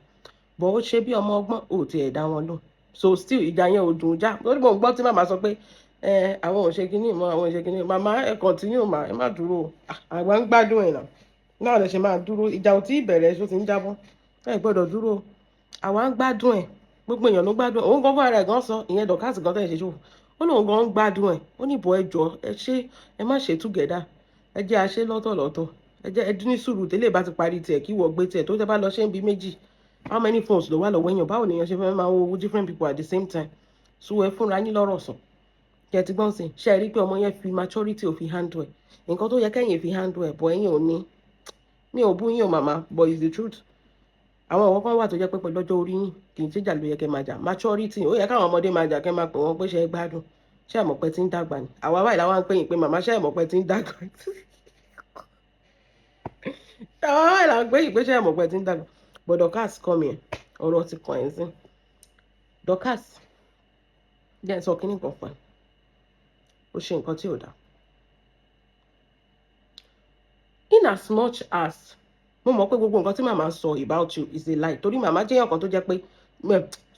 but ó ṣe bí ọmọ ọgbọ́n ò tiẹ̀ dá wọn lò so still ìjà yẹn ò dùn já lórí mo gbọ́ tí màmá sọ pé àwọn ò ṣe kinní mọ́ àwọn ò ṣe kinní màmá ẹ continue mà ẹ má dúró àgbà ń gbádùn ẹ̀ náà lè ṣe máa dúró ìjà ò tí ì bẹ̀rẹ̀ ṣó ti ń jábọ́ ẹ gbọ́dọ̀ dúró àwa ń gbádùn ẹ̀ gbogbo èèyàn ló gbádùn ẹ̀ òun gan fún ara ẹ̀ gan sọ ìyẹn Dorkas gan tẹ̀ ṣe ṣòfò ó lóun gan ń gbádùn ẹ̀ ó ní ìbò ẹjọ́ ẹ má ṣe together ẹ jẹ́ àṣẹ lọ́tọ̀lọ́tọ̀ ẹ jẹ́ ẹ dín ní sùúrù tẹ́lẹ̀ bá ti parí tiẹ̀ kí wọ́n gbé tiẹ̀ tó tẹ́ bá lọ ṣe ń bí méjì how many phones ló wà lọ́wọ́ èèyàn báwo nìyẹn ṣe fẹ́ máa wo different people at the same time so ẹ fúnra yín lọ́rọ̀ sọ kí ẹ ti gbọ́n sí ṣe rí pé ọmọ yẹn fi maturity ò fi handle ẹ̀ nǹkan tó yẹ kẹ́yìn fi handle ẹ̀ bọ̀ ẹ̀yìn ò ní mi ò bú yín o màmá but it's the truth àwọn ọ̀wọ́ kan wà tó jẹ́ pé pẹ̀lú ọjọ́ orí yín kì í ṣèjà ló yẹ kẹ́ máa jà maturity ó yẹ káwọn ọmọdé máa jà kẹ́ máa pè wọ́n pé ṣe é gbádùn ṣé ẹ mọ̀ pé tí ń dàgbà ni àwa báyìí làwọn ń pè yín pé màmá ṣé ẹ mọ̀ pé tí ń dàgbà àwa báyìí làwọn ń pè yín pé ṣé ẹ mọ̀ pé tí ń dàgbà but Dorkas come here ọ̀rọ̀ ti kàn ẹ́ sí Dorkas jẹ́ sọ kínní kan fún ẹ ó ṣe nǹkan tí ò dáa in as much as mo mọ̀ pé gbogbo nǹkan tí màmá sọ about you is a lie torí màmá jẹ́ nǹkan tó jẹ́ pé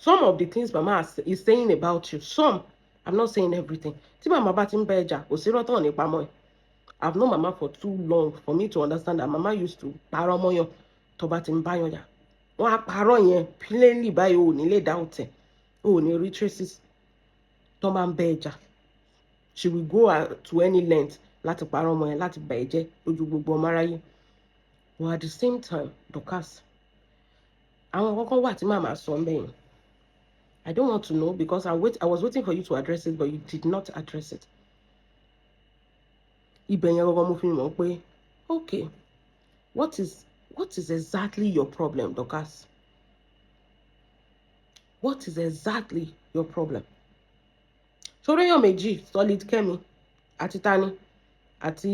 some of the things mama is saying about you some I'm not saying everything tí màmá bá ti ń bẹ ẹjà kò sí rọ́tàn ní pamọ́ ẹ̀ I've known mama for too long for me to understand that mama used to parọ́ mọ́yàn tó bá ti ń báyàn jà wọ́n á parọ́ yẹn plainly báyìí ò ní lè dá òtẹ̀ ò ní rí traces tó máa ń bẹ ẹjà she will go to any length láti parọ́ ọmọ yẹn láti bà ẹ́ jẹ́ lójú gbogbo ọmọ aráyé but at the same time Dorkas àwọn kọ́kọ́ wà tí màmá sọ ń bẹ̀yìn I don't want to know because I was waiting for you to address it but you did not address it ibẹ̀ yẹn gbogbo mo fi mọ̀ pé okay what is exactly your problem Dorkas what is exactly your problem sórí èèyàn méjì Solid Kẹ́mi àti tani àti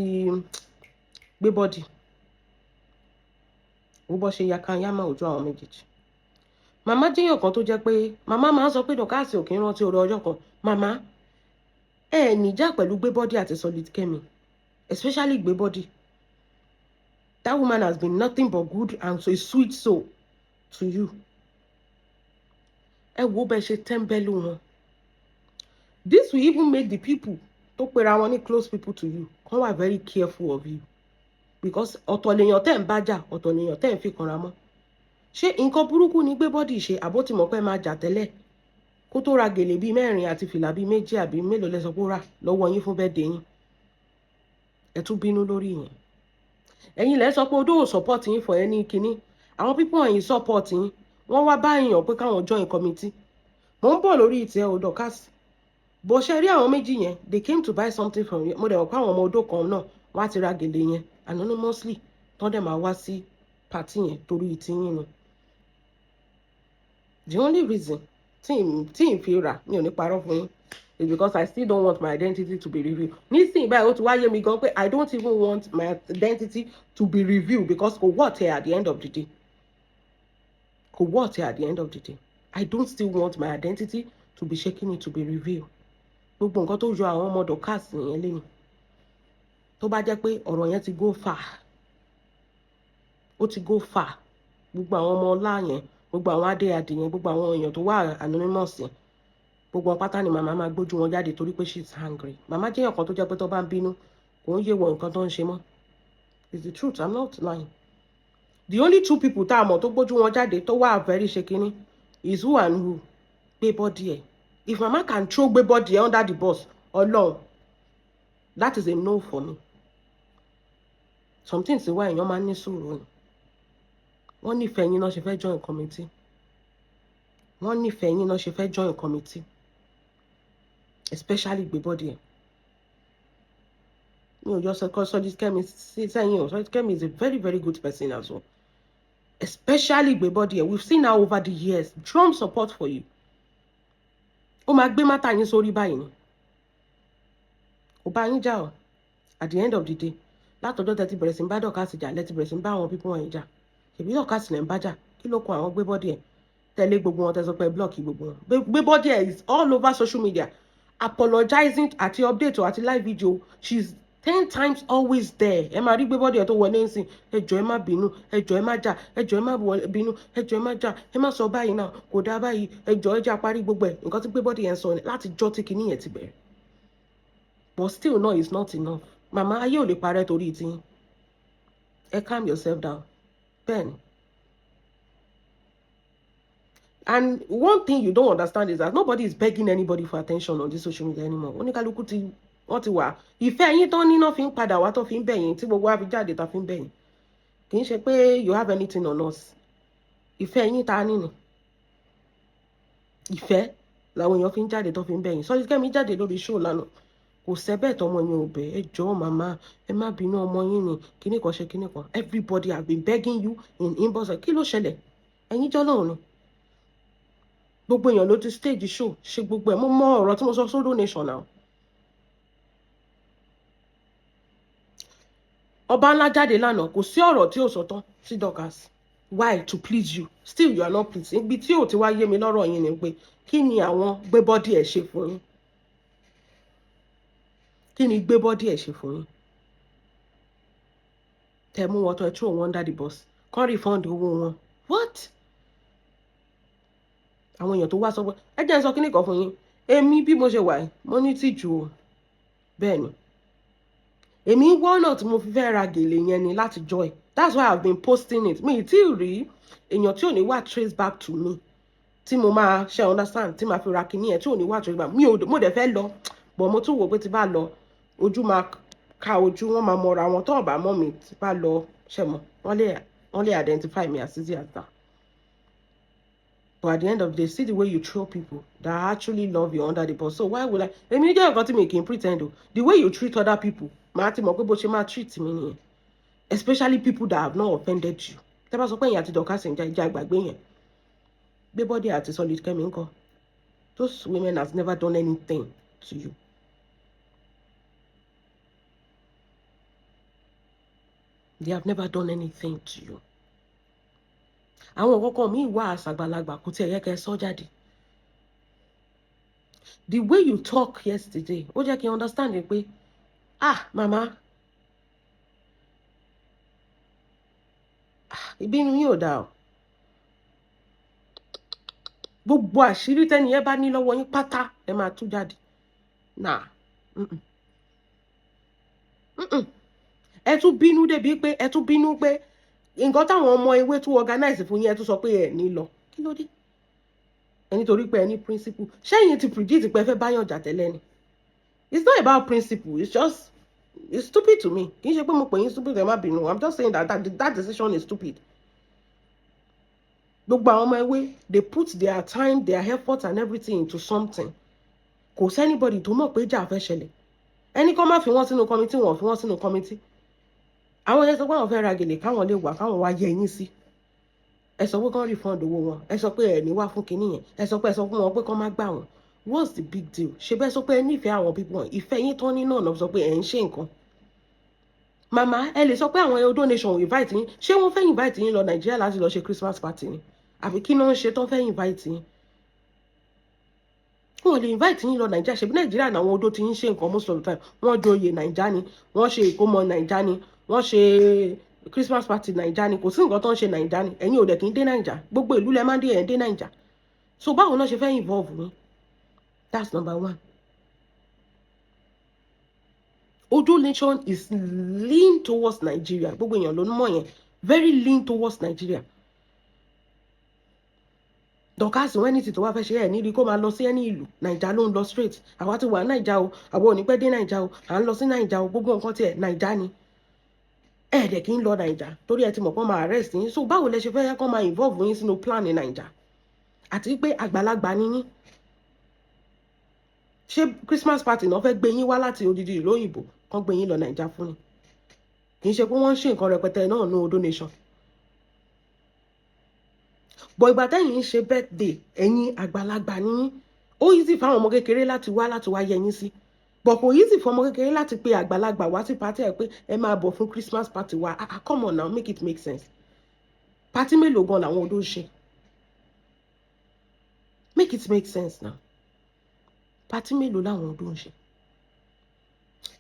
Gbébọ́dì ó bọ́ ṣe yakanyama ojú àwọn méjèèjì màmá jẹ́yàn kan tó jẹ́ pé màmá máa ń sọ pé Dorkas ò kí ń rántí orí ọjọ́ kan màmá ẹ níjà pẹ̀lú Gbébọ́dì àti Solid Kẹ́mi especially Gbébọ́dì that woman has been nothing but good and so a sweet soul to you ẹ wo bẹ́ẹ̀ ṣe tẹ́ńbẹ́lú wọn this will even make the people tó pera wọn ní close people to you kan wà very careful of you because ọ̀tọ̀ lèèyàn tẹ́ ń bá jà ọ̀tọ̀ lèèyàn tẹ́ ń fi kanra mọ́ ṣé nǹkan burúkú ni Gbébọ́dì ṣe àbó tí mọ̀ pé máa jà tẹ́lẹ̀ kó tó ra gèlè bíi mẹ́rin àti fìlà bíi méjì àbí mélòó lẹ́sọ̀ kó rà lọ́wọ́ yín fún birthday yín ẹ tún bínú lórí yẹn ẹ̀yin lẹ́ sọ pé odò ò support yín for any kinní àwọn people ẹ̀yin support yín wọ́n wá bá èèyàn pé káwọn join committee mo ń bọ̀ lórí ìtẹ́ odò cast bó ṣe rí àwọn méjì yẹn they came to buy something from you mo dẹ̀ wọ́n pé àwọn ọmọ odò kan náà wọ́n á ti ra gèlè yẹn anonymously tán dẹ̀ máa wá sí party yẹn torí ìtì yín ni the only reason tí n fi rà mi ò ní parọ́ fún yín is because I still don't want my identity to be revealed. Nísìnyí báyìí ó ti wáyé mi gan pé I don't even want my identity to be revealed because kò worth it at the end of the day. Kò worth it at the end of the day. I don't still want my identity to be shaking it to be revealed. Gbogbo nǹkan tó yọ àwọn ọmọ Dorcas nìyẹn lẹ́nu. Tó bá jẹ́ pé ọ̀rọ̀ yẹn ti go far. Ó ti go far. Gbogbo àwọn ọmọ ọlá yẹn, gbogbo àwọn adéyadé yẹn, gbogbo àwọn èèyàn tó wà anonymous yẹn. Gbogbo pátá ni màmá máa gbójú wọn jáde torí pé she is angry. Màmá jẹ́ ọ̀kan tó jẹ́ pé tó bá ń bínú kò ń yé wọ nǹkan tó ń ṣe mọ́. It's the truth, I'm not lying. The only two people tá a mọ̀ tó gbójú wọn jáde tó wà very shaking is who and who. Gbébọ́dì ẹ̀. If mama can throw Gbébọ́dì ẹ̀ under the bus, Ọlọ́run, that is a no for me. Something ti wá èèyàn máa ń ní sùúrù ni. Wọ́n nífẹ̀ẹ́ yín náà ṣe fẹ́ join committee. Wọ́n nífẹ̀ẹ́ yín náà ṣe fẹ́ join committee. Especially Gbébọ́dì ẹ̀. Mi ò yọ Solidkemi sẹ́yìn o. Solidkemi is a very, very good person as well. Especially Gbébọ́dì ẹ̀. We've seen her over the years. Drum support for you. Ó máa gbé mátà yín sórí báyìí ni. Kò bá yín jà o. At the end of the day, látọjọ́ tẹ́ ti bẹ̀rẹ̀ sí ń bá Dorcas jà, lẹ́ ti bẹ̀rẹ̀ sí ń bá àwọn people wọ̀nyí jà. Ṣèbí Dorcas lẹ́ ń bá jà. Kí ló kọ àwọn Gbébọ́dì ẹ̀? Tẹ̀lé gbogbo wọn tẹ́ sọ pé block gbogbo wọn. Gbébọ́dì ẹ̀ is all over social media. Apologizing àti update àti live video. She's 10 times always there. Ẹ máa rí Gbébọ́dì ẹ̀ tó wọlé ń sìn. Ẹ jọ̀ọ́ ẹ má bínú. Ẹ jọ̀ọ́ ẹ má jà. Ẹ jọ̀ọ́ ẹ má bínú. Ẹ jọ̀ọ́ ẹ má jà. Ẹ má sọ báyìí náà. Kò dá báyìí. Ẹ jọ̀ọ́ ẹ jà parí gbogbo ẹ̀. Nǹkan tí Gbébọ́dì ẹ̀ ń sọ láti jọ́ tí kinní yẹn ti bẹ̀rẹ̀. But still no, it's not enough. Mama, ayé ò lè parẹ́ torí ti yín. Ẹ calm yourself down. Bẹ́ẹ̀ni. And one thing you don't understand is that nobody is begging anybody for attention on this social media anymore. Oníkálukú tí wọ́n ti wà. Ìfẹ́ yín tán níná fi ń padà wá tó fi ń bẹ̀yìn tí gbogbo wa fi jáde tá fi ń bẹ̀yìn. Kì í ṣe pé you have anything on us. Ìfẹ́ yín ta ní ni. Ìfẹ́ làwọn èèyàn fi ń jáde tó fi ń bẹ̀yìn. Solidkemi jáde lórí show lánàá. Kò sẹ́bẹ̀ tọmọ yín ò bẹ̀. Ẹ jọ̀ọ́ màmá, ẹ má bínú ọmọ yín ni. Kíní kan ṣe kíní kan. Everybody have been begging you in inbox. Kí ló ṣẹlẹ̀? Ẹ̀yin jọ́ lọ́run ni. Gbogbo èèyàn ló ti stage show ṣe gbogbo ẹ̀ mo mọ ọ̀rọ̀ tí mo sọ sódò nation now. Ọba ńlá jáde lánàá kò sí ọ̀rọ̀ tí ò sọ tán sí Dorcas. Why? To please you. Still you are not pleased. Ibi tí ò ti wá yé mi lọ́rọ̀ yín ni pé kí ni àwọn Gbébọ́dì ẹ̀ ṣe fún yín? Kí ni Gbébọ́dì ẹ̀ ṣe fún yín? Tẹ́ mú wọn tó ẹ throw wọn under the bus. Kán refund owó wọn. What? Àwọn èèyàn tó wá sọ pé ẹ jẹ́ n sọ kíní kan fún yín. Èmi bí mo ṣe wà yìí, mo ní tìjú o. Bẹ́ẹ̀ ni. Èmi wọ́n náà tí mo fi fẹ́ ra gèlè yẹn ni láti joy. That's why I've been posting it. Mi tí ì rí èèyàn tí ò ní wá trace back to me. Tí mo máa ṣe understand tí màá fi ra kíní yẹn tí ò ní wá trace back. Mo dẹ̀ fẹ́ lọ. But mo tún wò pé tí bá lọ, ojú máa ka ojú, wọ́n máa mọra wọn tó bá mọ̀ mi tí bá lọ ṣẹ̀mọ̀. Wọ́n lè identify me as easy as that. But at the end of the day, see the way you throw people that actually love you under the bus. So why would I? Èmi jẹ́ nǹkan tí mi kì í pretend o. The way you treat other people, màá ti mọ̀ pé bó ṣe máa treat mi nìyẹn. Especially people that have not offended you. Tẹ́ bá sọ pé ìyẹn àti Dorcas ń jà àgbàgbé yẹn. Gbébọ́dì àti Solidkemi ńkọ́. Those women has never done anything to you. They have never done anything to you. Àwọn kọ̀ọ̀kan mi wà àṣàgbàlagbà kò tí ẹ yẹ kẹ́ sọ jáde. The way you talk yesterday, ó jẹ́ kí n understand it pé mama, ìbínú yín ò dáa o. Gbogbo àṣírí tẹ́ni ẹ bá ní lọ́wọ́ yín pátá ẹ máa tú jáde. Ẹ tún bínú débi pé ẹ tún bínú pé nǹkan táwọn ọmọ ewé tún organize fún yín ẹ tún sọ pé ẹ ní lọ. Kí ló dé? Ẹ nítorí pé ẹ ní principle. Ṣẹ́yìn ti predict pé ẹ fẹ́ báyàn jà tẹ́lẹ̀ ni. It's not about principle. It's just it's stupid to me. Kì í ṣe pé mo pè yín stupid ẹ má bínú. I'm just saying that decision is stupid. Gbogbo àwọn ọmọ ewé, they put their time, their effort and everything into something. Kò sí anybody tó mọ̀ pé ìjà fẹ́ ṣẹlẹ̀. Ẹni kan má fi wọ́n sínú committee, wọ́n fi wọ́n sínú committee. Àwọn yẹn sọ pé àwọn fẹ́ ra gèlè káwọn lè wà káwọn wá yẹ yín sí. Ẹ sọ pé kán refund owó wọn. Ẹ sọ pé ẹ ní wá fún kinní yẹn. Ẹ sọ fún wọn pé kán má gbà wọ́n. What's the big deal? Ṣé bẹ́ẹ̀ sọ pé ẹ nífẹ̀ẹ́ àwọn people wọn? Ìfẹ́ yín tán ní náà lọ sọ pé ẹ ń ṣe nǹkan. Màmá, ẹ lè sọ pé àwọn Odo Nation invite yín. Ṣé wọ́n fẹ́ invite yín lọ Nàìjíríà láti lọ ṣe Christmas party ni? Àbí kí ló ń ṣe tán fẹ́ invite yín? Wọ́n lè invite yín lọ Nàìjíríà. Ṣebí Nàìjíríà náà àwọn Odo ti ń ṣe nǹkan most of the time. Wọ́n joyè Nàìjíríà ni, wọ́n ṣe ìkómọ Nàìjíríà ni, wọ́n ṣe Christmas party Nàìjíríà ni. Kò sí nǹkan tó ń ṣe Nàìjíríà ni. Ẹ̀yin ò dẹ̀ kí ń dé Nàìjíríà. Gbogbo ìlú lẹ máa ń dé ẹ̀ ń dé Nàìjíríà. So báwo náà ṣe fẹ́ involve yín? That's number one. Odo Nation is lean towards Nigeria. Gbogbo èèyàn ló mọ̀ yẹn. Very lean towards Nigeria. Dorcas when it tó wá fẹ́ ṣe ẹ̀ nídìí kó máa lọ sí ẹni ìlú. Naija ló ń lọ straight. Àwa ti wà Naija o. Àwa ò ní pẹ́ dé Naija o. À ń lọ sí Naija o. Gbogbo nǹkan tiẹ̀ Naija ni. Ẹ dẹ̀ kí ń lọ Naija. Torí ẹ ti mọ̀ pé máa arrest yín. So báwo lẹ ṣe fẹ́ yẹ kó máa involve yín sínú plan ní Naija? Àti pé àgbàlagbà ni yín. Ṣé Christmas party náà fẹ́ gbé yín wá láti odidi ìlú òyìnbó kán gbé yín lọ Naija fún ni? Kì í ṣe pé wọ́n ń ṣe nǹkan rẹpẹtẹ náà ní Odo Nation. But ìgbà tẹ́yìn ń ṣe birthday ẹ̀yin àgbàlagbà ni yín. Ó easy fáwọn ọmọ kékeré láti wá yẹ yín sí. But kò easy fún ọmọ kékeré láti pe àgbàlagbà wá sí party ẹ̀ pé ẹ máa bọ̀ fún Christmas party wa. Come on now, make it make sense. Party mélòó gan làwọn Odo ṣe? Make it make sense now. Party mélòó làwọn Odo ṣe?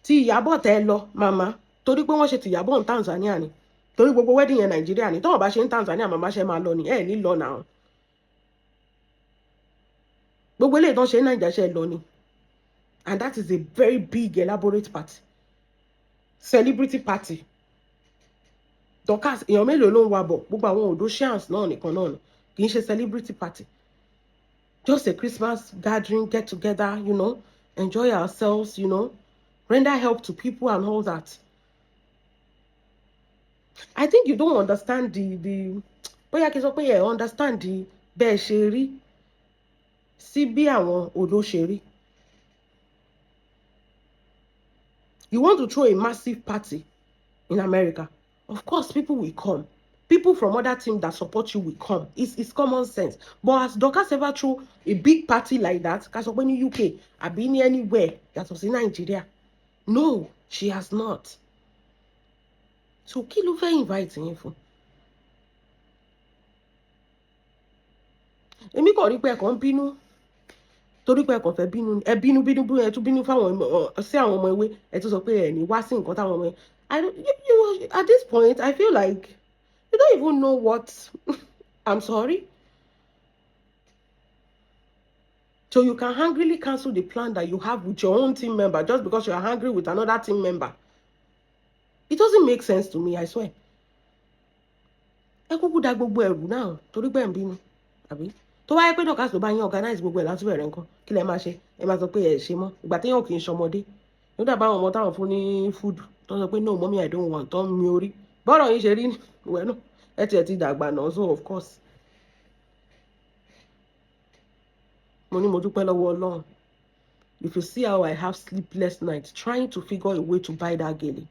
Tí Ìyábọ̀ tẹ́ lọ, màmá, torí pé wọ́n ṣe ti Ìyábọ̀ ní Tanzania ni. Torí gbogbo wedding yẹn Nàìjíríà ni. Tọ́wọ́ bá ṣe ní Tanzania, màmá ṣe máa lọ ni. Ẹ ní lọ náà. Gbogbo eléyìí tán ṣe ní Nàìjíríà ṣe lọ ni. And that is a very big elaborate party. Celebrity party. Dorcas, èèyàn mélòó ló ń wá bọ̀? Gbogbo àwọn Odosians náà nìkan náà ni. Kì í ṣe celebrity party. Just a Christmas gathering, get together, you know, enjoy ourselves, you know, render help to people and all that. I think you don't understand bóyá kí n sọ pé ẹ understand bẹ́ẹ̀ ṣe rí sí bí àwọn Odo ṣe rí. You want to throw a massive party in America? Of course, people will come. People from other teams that support you will come. It's common sense. But has Dorcas ever throw a big party like that? Ká sọ pé ní UK, àbí ní anywhere that was in Nigeria? No, she has not. So kí ló fẹ́ invite yín fún? Èmi kò rí pé ẹ kàn bínú. Torí pé ẹ kàn fẹ́ bínú. Ẹ bínú ẹ tún bínú fáwọn sí àwọn ọmọ ewé. Ẹ tún sọ pé ẹ ní wá sí nǹkan táwọn ọmọ ẹ. At this point, I feel like you don't even know what. I'm sorry. So you can angrily cancel the plan that you have with your own team member just because you are angry with another team member. It doesn't make sense to me, I swear. Ẹ kúkú dá gbogbo ẹrù náà torí pé ẹ ń bínú, àbí? Tó wáyé pé Dorcas ló bá yín organize gbogbo ẹ̀ láti bẹ̀rẹ̀ nǹkan, kí lẹ máa ṣe? Ẹ máa sọ pé ẹ ṣe mọ́. Ìgbà téèyàn kì í ṣọmọdé. Ló dàbá àwọn ọmọ táwọn fún ní food tó sọ pé no mommy I don't want, tó ń mi orí. Bọ́rọ̀ yín ṣe rí ìwẹ̀ náà. Ẹ tiẹ̀ ti dàgbà náà, so of course. Mo ní mo dúpẹ́ lọ́wọ́ Ọlọ́run. If you see how I have sleepless nights trying to figure a way to buy that gele.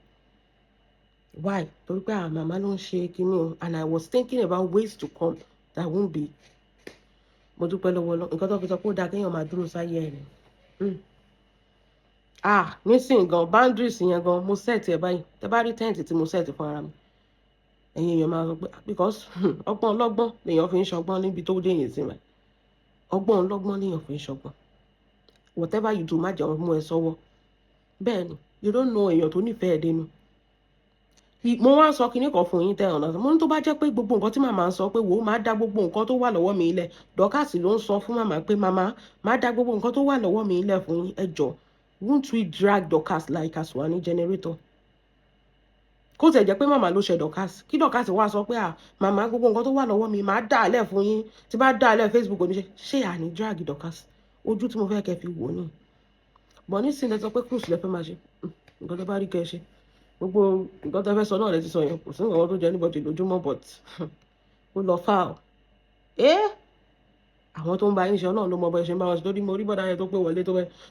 Why? Torí pé màmá ló ń ṣe kinní o, and I was thinking about ways to come that won't be. Mo dúpẹ́ lọ́wọ́ Ọlọ́run. Nǹkan tó fi sọ pé ó dáa kéèyàn máa dúró sáyé ẹ̀. Nísìnyí gan boundaries yẹn gan mo set ẹ̀ báyìí. Tẹ́ bá rí tent tí mo set fún ara mi. Ẹ̀yin èèyàn máa sọ pé because ọgbọ́n ọlọ́gbọ́n lèèyàn fi ń ṣọgbọ́n níbi tó dé yìí sí mi. Ọgbọ́n ọlọ́gbọ́n lèèyàn fi ń ṣọgbọ́n. Whatever you do, má jẹ́ ọmọ ẹ sọ́wọ́. Bẹ́ẹ̀ ni, you don't know èèyàn tó nífẹ̀ẹ́ dénú. Mo wá sọ kinní kan fún yín tẹ́ ọ̀nà. Mo ní tó bá jẹ́ pé gbogbo nǹkan tí màmá ń sọ pé wò ó máa dá gbogbo nǹkan tó wà lọ́wọ́ mi ilẹ̀. Dorcas ló ń sọ fún màmá pé màmá máa dá gbogbo nǹkan tó wà lọ́wọ́ mi ilẹ̀ fún yín. Ẹ jọ̀ọ́, won't we drag Dorcas like Aswani generator? Kó tẹ̀ jẹ́ pé màmá ló ṣe Dorcas. Kí Dorcas wá sọ pé màmá gbogbo nǹkan tó wà lọ́wọ́ mi máa dá àlẹ́ fún yín. Tí bá dá àlẹ́ Facebook oníṣẹ́, ṣé àní drag Dorcas? Ojú tí mo fẹ́ kẹ́ fi wò ni. Bọ̀ nísìnyí lẹ sọ pé cruise lẹ fẹ́ máa ṣe. nǹkan tó bá rí kẹ́ ṣe gbogbo nǹkan tó fẹ́ sọ náà lẹ ti sọ yẹn kò sí nǹkan tó jẹ anybody lójúmọ́ but ó lọ fà ó àwọn tó ń bá yín ṣe náà ló mọ bọ́ ẹ ṣe ń bá wọn ṣe torí mo rí bọ́dá yẹn tó pé wọlé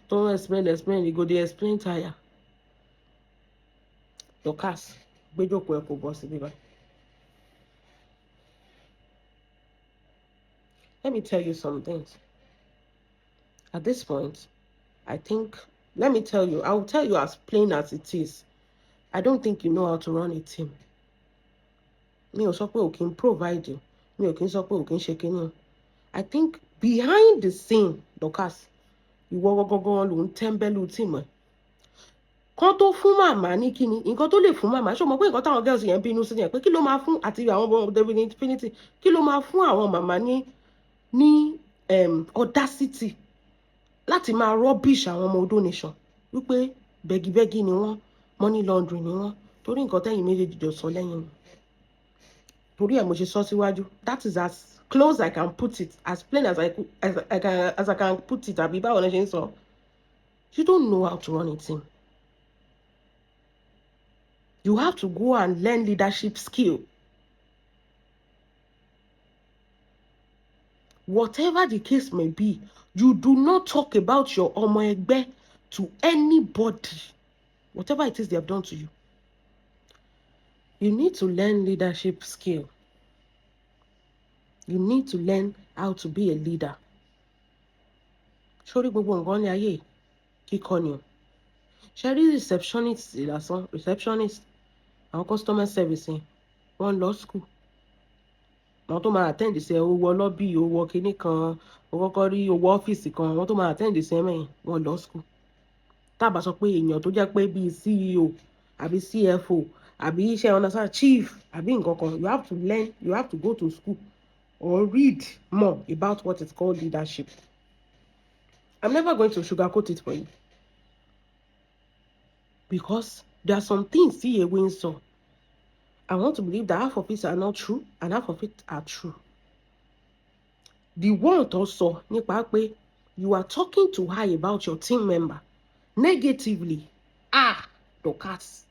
tó ń explain ìgò dey explain tire Dorcas gbẹjọpọ ẹ kò bọ síbí báyìí. Let me tell you some things. At this point, I think, let me tell you, I will tell you as plain as it is. I don't think you know how to run a team. Mi ò sọ pé o kì í provide you. Mi ò kì í sọ pé o kì í ṣe kíní. I think behind the scene, Dorcas, ìwọ gangan ló ń tẹ́ńbẹ́lú team ẹ̀. Kan tó fún màmá ní kíni, nǹkan tó lè fún màmá, ṣé o mọ̀ pé nǹkan táwọn girls yẹn bínú sí yẹn pé kí ló máa fún àti àwọn ọmọ David Infinity, kí ló máa fún àwọn màmá ní audacity láti máa rubbish àwọn ọmọ Odo Nation wípé bẹ́gibẹ́gi ni wọ́n, money laundry ni wọ́n, torí nǹkan tẹ́yìn méjèèjì jọ sọ lẹ́yìn ni. Torí ẹ̀ mo ṣe sọ síwájú, that is as close I can put it, as plain as I can put it, àbí báwo ni ṣe ń sọ. You don't know how to run a team. You have to go and learn leadership skill. Whatever the case may be, you do not talk about your ọmọ ẹgbẹ́ to anybody. Whatever it is they have done to you. You need to learn leadership skill. You need to learn how to be a leader. Sórí gbogbo nǹkan ní ayé kíkọ́ ni o. Ṣé rí receptionist lásán, receptionist, àwọn customer service yẹn, wọ́n lọ school. Àwọn tó máa attend sí ẹ, owó lobby, owó kinní kan, owó kọ́kọ́ rí owó ọ́fíìsì kan, àwọn tó máa attend sí ẹ mẹ́yìn, wọ́n lọ school. Tá bá sọ pé èèyàn tó jẹ́ pé bíi CEO àbí CFO àbí iṣẹ́ ọ̀nà chief àbí nǹkan kan, you have to learn, you have to go to school or read more about what is called leadership. I'm never going to sugarcoat it for you. Because there are some things tí ewé ń sọ. I want to believe that half of it are not true and half of it are true. The one tó sọ nípa pé you are talking to her about your team member negatively. Dorcas.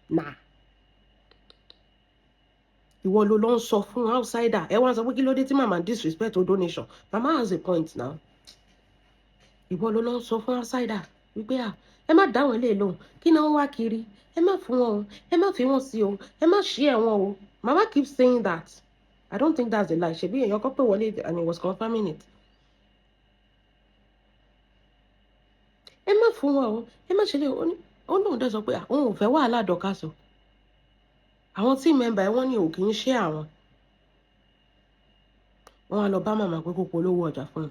Nah. Ìwọ ló lọ ń sọ fún outsider. Ẹ wá sọ pé kí ló dé tí mama disrespect Odo Nation. Mama has a point now. Ìwọ ló lọ ń sọ fún outsider wípé ẹ má dá wọn lé lóhùn, kí ni wọ́n wá kiri, ẹ má fún wọn o, ẹ má fi wọn sí o, ẹ má ṣí ẹ wọn o. Mama keeps saying that. I don't think that's a lie. Ṣebí èèyàn kan pé wọlé and he was confirming it. Ẹ má fún wọn o, ẹ má ṣe lé o. Ó lóun dẹ́ sọ pé òun ò fẹ́ wàhálà Dorcas o. Àwọn team member ẹ wọ́n ní ò kì í ṣe àwọn. Wọ́n á lọ bá màmá pé kó polówó ọjà fún un.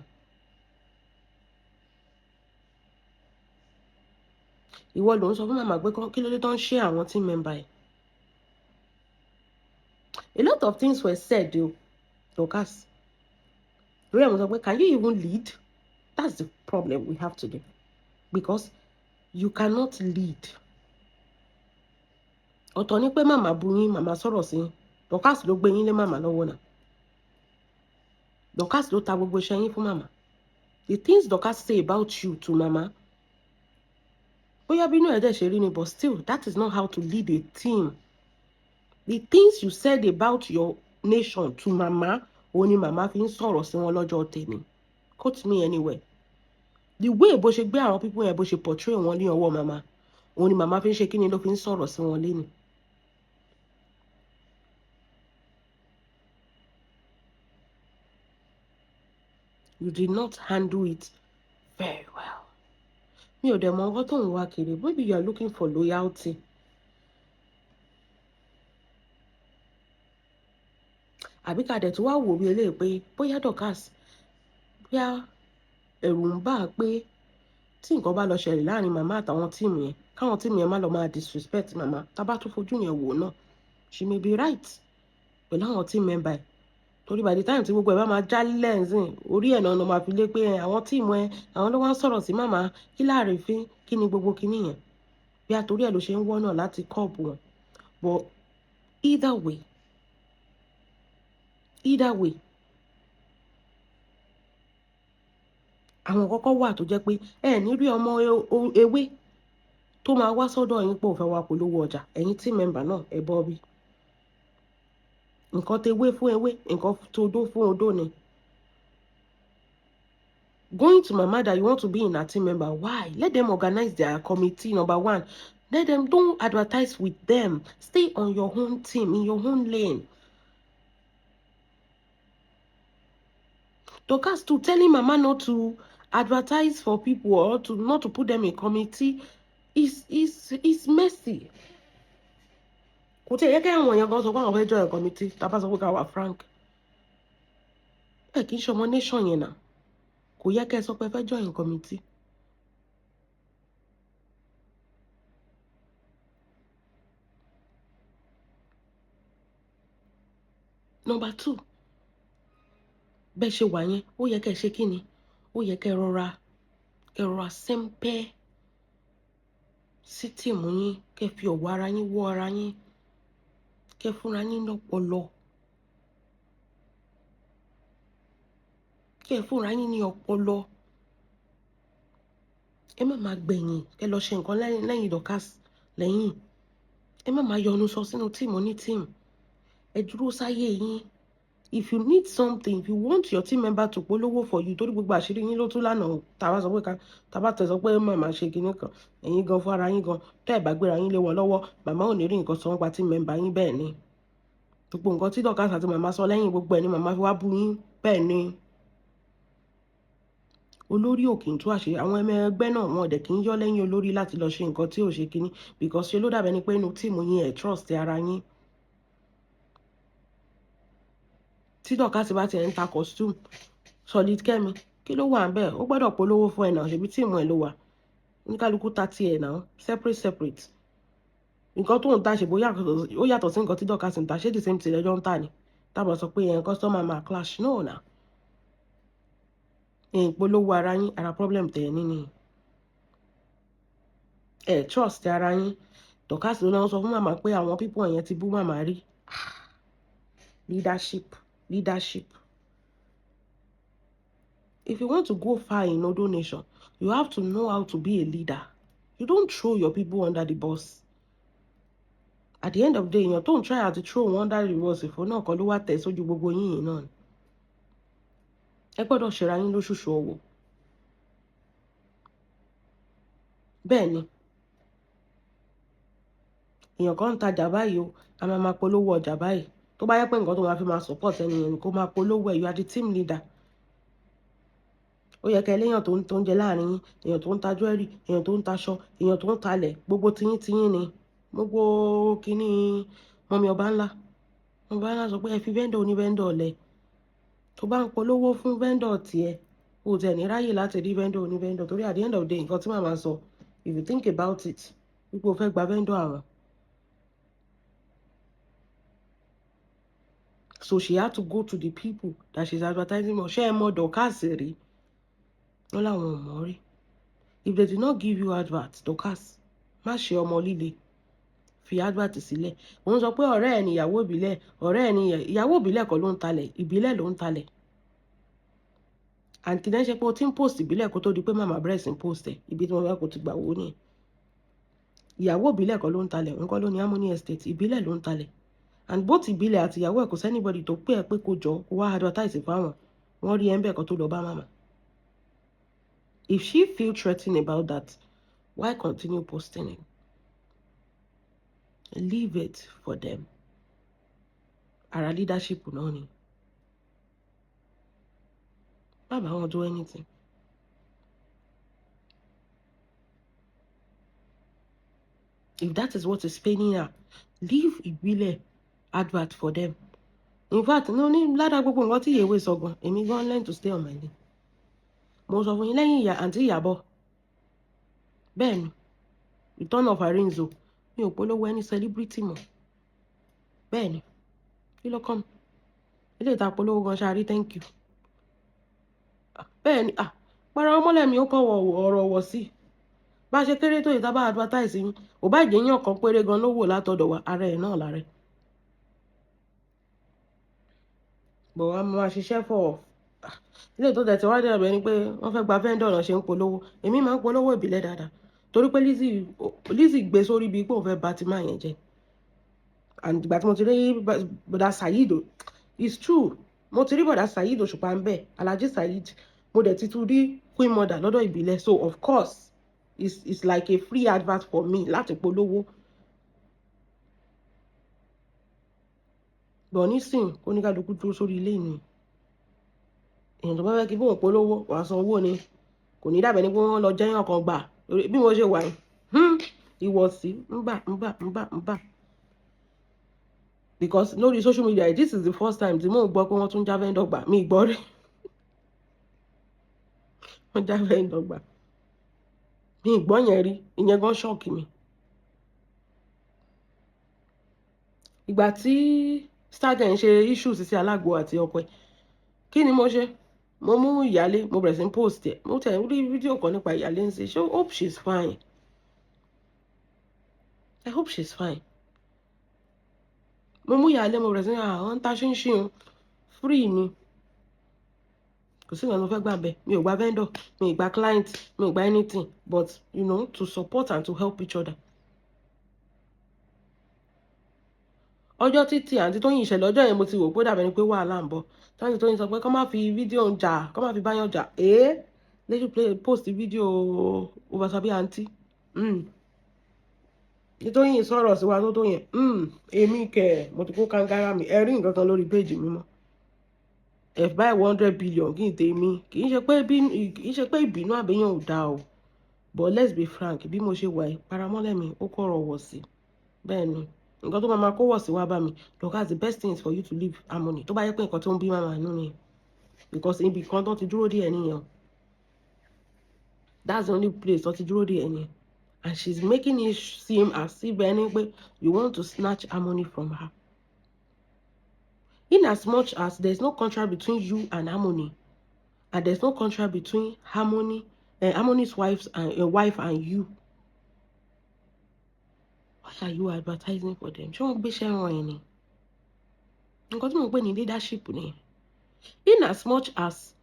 Ìwọ ló ń sọ fún màmá pé kí ló dé tó ń ṣe àwọn team member ẹ. A lot of things were said o, Dorcas. Lórí àwọn sọ pé can you even lead? That's the problem we have today. Because you cannot lead. Ọ̀tọ̀ ni pé màmá bú yín, màmá sọ̀rọ̀ sí yín. Dorcas ló gbé yín lé màmá lọ́wọ́ náà. Dorcas ló ta gbogbo iṣẹ́ yín fún màmá. The things Dorcas say about you to mama, bóyá bínú ẹ̀ dẹ̀ ṣe rí ni, but still, that is not how to lead a team. The things you said about your nation to mama, òun ni màmá fi ń sọ̀rọ̀ sí wọn lọ́jọ́ tèmi. Quote me anywhere. The way bó ṣe gbé àwọn people yẹn bó ṣe portray wọn ní ọwọ́ màmá, òun ni màmá fi ń ṣe kíni ló fi ń sọ̀rọ̀ sí wọn léni. You did not handle it very well. Mi ò dẹ̀ mọ nǹkan tó ń wá kiri. Maybe you are looking for loyalty. Àbí ká dẹ̀ tó wá wò bí eléyìí pé bóyá Dorcas, bóyá ẹ̀rù ń bà pé tí nǹkan bá lọ ṣẹlẹ̀ láàrin màmá àtàwọn tíìmù yẹn, káwọn tíìmù yẹn má lọ máa disrespect màmá. Tá bá tún fojú yẹn wò náà, she may be right pẹ̀lú àwọn team member ẹ̀. Torí by the time tí gbogbo ẹ̀ bá máa já lẹ́ǹsìn, orí ẹ̀ náà ló máa fi lé pé àwọn tíìmù ẹ̀, àwọn ló wá ń sọ̀rọ̀ sí màmá, kí láàrin fín, kí ni gbogbo kinní yẹn. Bí àtòrí ẹ̀ ló ṣe ń wọ́n náà láti kọ́ọ̀bù wọn. But either way, àwọn kọ́kọ́ wà tó jẹ́ pé ẹ ní rí ọmọ ewé tó máa wá sọ́dọ̀ yín pé ó fẹ́ wá polówó ọjà, ẹ̀yin team member náà ẹ bọ́ bí. Nǹkan tewé fún ewé, nǹkan todó fún odó ni. Going to Mama that you want to be in a team member, why? Let them organize their committee, number one. Let them, don't advertise with them. Stay on your own team, in your own lane. Dorcas to telling Mama not to advertise for people or to not to put them in committee is messy. Kò tí ẹ yẹ kí àwọn èèyàn kan sọ pé àwọn fẹ́ join committee, tá bá sọ pé ká wà frank. Ẹ kì í ṣọmọ nation yẹn náà. Kò yẹ kẹ́ sọ pé fẹ́ join committee. Number 2. Bẹ́ ṣe wà yẹn, ó yẹ kẹ́ ṣe kí ni? Ó yẹ kẹ́ rọra sẹ́ńpẹ́ sí tìmù yín, kẹ́ fi ọ̀wọ̀ ara yín wọ́ ara yín, kẹ́ fúnra yín lọ́pọlọ. Kẹ́ fúnra yín ní ọpọlọ. Ẹ má máa gbẹ̀yìn, kẹ́ lọ ṣe nǹkan lẹ́yìn Dorcas lẹ́yìn. Ẹ má máa yọnu sọ sínú tíìmù ní tíìmù. Ẹ dúró sáyé yín. If you need something, if you want your team member to polówó for you, torí gbogbo àṣírí yín ló tún lánàá, tá bá sọ pé tá bá tẹ̀ sọ pé màmá ṣe kinní kan, ẹ̀yin gan fún ara yín gan, tẹ́ ẹ̀ bá gbéra yín lé wọn lọ́wọ́, màmá ò ní rí nǹkan sọ nípa team member yín bẹ́ẹ̀ ni. Gbogbo nǹkan tí Dorcas àti màmá sọ lẹ́yìn gbogbo ẹ̀ ni màmá fi wá bú yín bẹ́ẹ̀ ni. Olórí ò kì í tú àṣírí, àwọn ẹgbẹ́ náà wọn dẹ̀ kì í yọ lẹ́yìn olórí láti lọ ṣe nǹkan tí ò ṣe kinní, because ṣe ló dàbẹ́ ni pé inú tíìmù yín ẹ̀ trust ara yín. Tí Dorcas bá ti ń ta costume, Solid Kẹ́mi, kí ló wà ńbẹ̀? Ó gbọ́dọ̀ polówó fún ẹ náà, ṣebí tíìmù ẹ ló wà. Oníkálukú ta tiẹ̀ náà, separate. Nǹkan tó ń ta ṣe ó yàtọ̀ sí nǹkan tí Dorcas ń ta, ṣé the same thing lẹ́jọ́ ń tà ni? Tábà sọ pé ẹ̀yin customer máa clash, no na. Polówó ara yín, ara problem tẹ̀ ẹ́ níní. Ẹ trust ara yín. Dorcas ló náà sọ fún màmá pé àwọn people yẹn ti bú màmá rí. Leadership. If you want to go far in Odo Nation, you have to know how to be a leader. You don't throw your people under the bus. At the end of the day, you don't try to throw one under the bus if you're not going to wá tẹ̀ sójú gbogbo yín náà. Ẹ gbọ́dọ̀ ṣera yín lóṣooṣù ọwọ́. Bẹ́ẹ̀ ni. Èèyàn kan ń tajà báyìí o, a máa polówó ọjà báyìí. Tó bá yẹ pé nǹkan tó máa fi máa support ẹni yẹn ni kó máa polówó ẹ̀, you are the team leader. Ó yẹ kẹ́ léèyàn tó ń jẹ láàrin yín, èèyàn tó ń ta jewelry, èèyàn tó ń taṣọ, èèyàn tó ń talẹ̀, gbogbo tiyín ni. Gbogbo kíní mọ́mí ọba ńlá. Ọba ńlá sọ pé ẹ fi vendor oní vendor lẹ̀. Tó bá ń polówó fún vendor tiẹ̀, o tẹ̀ ní ráyè láti rí vendor oní vendor, torí at the end of the day nǹkan tí màmá sọ, if you think about it, wípé o fẹ́ gba vendor àwọn. So she had to go to the people that she's advertising for. Ṣé ẹ mọ̀ Dorcas rí? Wọ́n láwọn ò mọ̀ rí. If they did not give you advert, Dorcas, má ṣe ọmọ líle. Fi advert sílẹ̀. Òun sọ pé ọ̀rẹ́ ẹ̀ ni ìyàwó ìbílẹ̀, ọ̀rẹ́ ẹ̀ ni ìyàwó ìbílẹ̀ kọ́ ló ń talẹ̀, ìbílẹ̀ ló ń talẹ̀. Àǹtí náà ṣe pé o ti ń post ìbílẹ̀ kó tó di pé màmá bẹ̀rẹ̀ sí ń post ẹ̀. Ibi tí wọ́n fẹ́ kó ti gbà wò ni. Ìyàwó ìbílẹ̀ kọ́ ló ń talẹ̀, òun kọ́ ló ní Harmony Estate, ìbílẹ̀ ló ń talẹ̀. And both ìbílẹ̀ àti ìyàwó ẹ̀ kò sẹ́nibody tó pé ẹ pé kó jọ kó wá advertise fáwọn. Wọ́n rí ẹ ń bẹ̀ kó tó lọ bá màmá. If she feel threatened about that, why continue posting it? Leave it for them. Ara leadership náà ni. Bàbá wọn do anything. If that is what is paining her, leave ìbílẹ̀ advert for them. In fact, no ní ládàá gbogbo nǹkan tí ìyèwé sọ gan, èmi gan learn to stay on my lane. Mo sọ fún yín lẹ́yìn àǹtí Ìyábọ̀. Bẹ́ẹ̀ ni, return of Arinzo, mi ò polówó any celebrity mọ́. Bẹ́ẹ̀ ni, kí ló kàn mí? Ilé ìta polówó gan ṣáà rí thank you. Bẹ́ẹ̀ ni, para ọmọlẹ̀ mi ó kọ́ ọ̀rọ̀ wọ̀ sí. Bá ṣe kéré tó ìta bá advertise yín, ò bá jẹ́ yàn kan péré gan ló wò látọ̀dọ̀ wa, ara ẹ̀ náà lára ẹ̀. Bọ̀ wá máa ṣiṣẹ́ fọ̀. Ilé tó tẹ̀ tí wá dẹ̀ bẹ́ẹ̀ ni pé wọ́n fẹ́ gba vendor náà ṣe ń polówó. Èmi máa ń polówó ìbílẹ̀ dáadáa. torí pé Lizzy gbé sórí bíi pé òun fẹ́ bà ti máa yẹn jẹ́, and ìgbà tí mo ti rí bọ̀dà Saheed, it's true, mo ti rí bọ̀dà Saheed Òṣùpá ń bẹ̀, Alhaji Saheed, mo dẹ̀ ti tún rí Queen Mother lọ́dọ̀ Ìbílẹ̀, so of course it's like a free advert for me láti polówó. bọ̀ nísìn oníkálukú dúró sórí ilé ìní, èèyàn tó bá fẹ́ kí bóun polówó wàá san owó ni, kò ní dàbẹ̀ ní pé wọ́n lọ jẹ́yàn kan gbà bí mo ṣe wà yìí ìwọ̀sí ń bà because lórí social media this is the first time tí mò ń gbọ́ pé wọ́n tún já vendor gbà, mi gbọ́ rí wọ́n já vendor gbà, mi gbọ́ yẹn rí, ìyẹn gan ṣọ́ọ̀kì mi. ìgbà tí Stargurl ń ṣe issues sí Alágbo àti ọkọ ẹ̀, kí ni mo ṣe? mo mú ìyálé, mo bẹ̀rẹ̀ sí post ẹ̀, mo tẹ̀ rí fídíò kan nípa ìyálé ń ṣe, so hope she's fine, I hope she's fine. mo mú ìyálé, mo bẹ̀rẹ̀ sí àwọn ń ta ṣínṣìn free ni, kò sí ìgbà tó fẹ́ gbà bẹ́ẹ̀, mi ò gba vendor, mi ò gba client, mi ò gba anything, but you know, to support and to help each other. ọjọ́ títí àǹtí Tóyìn ìṣẹ̀lẹ̀ ọjọ́ yẹn mo ti wò pé dàbẹ̀ ni pé wàhálà ń bọ̀, táǹtí Tóyìn sọ pé kọ́ má fi fídíò ń jà, kọ́ má fi báyọ̀ jà, lẹ́sù post fídíò Obasabi àǹtí Tóyìn sọ̀rọ̀ sí wa tó yẹn èmi kẹ̀ mo ti kó kangara mi, ẹ rí nǹkan kan lórí péjì mi mọ́, f by 100 billion kí n tèmi, kì í ṣe pé ìbínú àbíyàn ò dáa o, but let's be frank, bí mo ṣe wà yìí paramọ́lẹ̀ mi ó kọ̀rọ̀ wọ̀ sí, bẹ́ẹ̀ ni nǹkan tó máa kó wọ̀ sí wá bá mi, because the best thing is for you to live harmony, tó bá yẹ pé nǹkan tó ń bí màmá nínú ni, because ibi kan tó ti dúró díẹ̀ nìyẹn, that's the only place tó ti dúró díẹ̀ nìyẹn, and she's making it seem as if ẹni pé you want to snatch harmony from her. In as much as there's no contract between you and Harmony, and there's no contract between Harmony's wife and you, why are you advertising for them? Ṣé wọ́n gbéṣẹ́ ràn ẹ́ ni? Nǹkan tí mo ń pè ní leadership ni. In as much as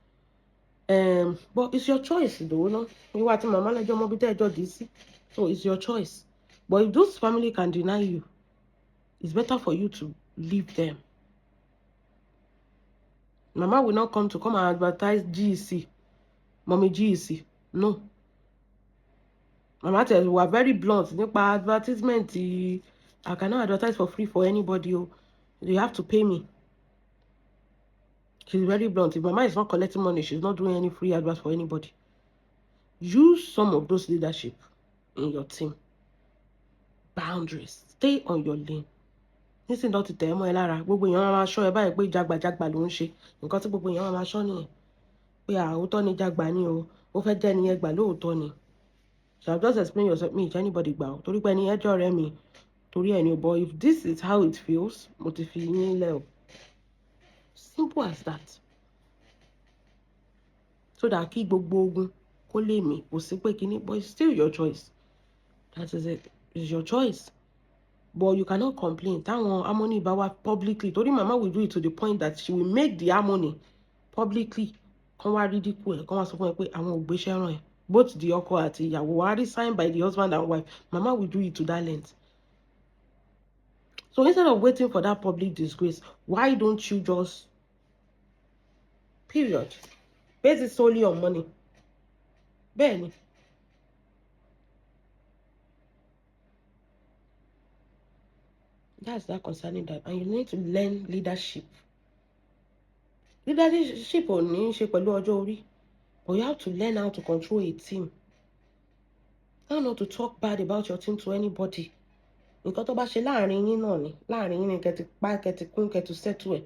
but it's your choice though, no? Ìwọ àti màmá lẹ́jọ́ mọ́ bí tẹ́jọ́ dì sí, so it's your choice. But if those family can deny you, it's better for you to leave them. Mama will not come and advertise GEC, Mommy GEC. No. Mama tell you, we are very blunt. Nípa advertisement, I cannot advertise for free for anybody. You have to pay me. She's very blunt. If Mama is not collecting money, she's not doing any free advice for anybody. Use some of those leadership in your team. Boundaries. Stay on your lane. Nísìnyí tó ti tẹ̀ mọ́ ẹ lára, gbogbo èèyàn máa ṣọ́ ẹ báyìí pé jagbajagba ló ń ṣe, nǹkan tí gbogbo èèyàn máa ṣọ́ nìyẹn, pé àwòtọ́ ni jagba ni o, ó fẹ́ jẹ́ ni ẹgbà lóòótọ́ ni. So I'll just explain yourself, me, anybody gbà o, torí pé ẹni ẹjọ́ rẹ mi, torí ẹni o, but if this is how it feels, mo ti fi yín lẹ̀ o. Simple as that. So that kí gbogbo ogun kó lè mí, kò sí pé kíní, but it's still your choice. That is it. It's your choice. But you cannot complain. Táwọn Harmony bá wá publicly, torí Mama will do it to the point that she will make the Harmony publicly kàn wá ridicule, kàn wá sọ fún ẹ pé àwọn ò gbéṣẹ́ ràn ẹ́. Both the ọkọ àti ìyàwó were already signed by the husband and wife. Mama will do it to that length. So instead of waiting for that public disgrace, why don't you just period base it solely on money? Bẹ́ẹ̀ni. That's that concerning that. And you need to learn leadership. Leadership ò ní ṣe pẹ̀lú ọjọ́ orí. But you have to learn how to control a team. How not to talk bad about your team to anybody. Nǹkan tó bá ṣe láàrin yín náà ni. Láàrin yín ni kẹ́ ti pa, kẹ́ ti kún, kẹ́ ti settle ẹ̀.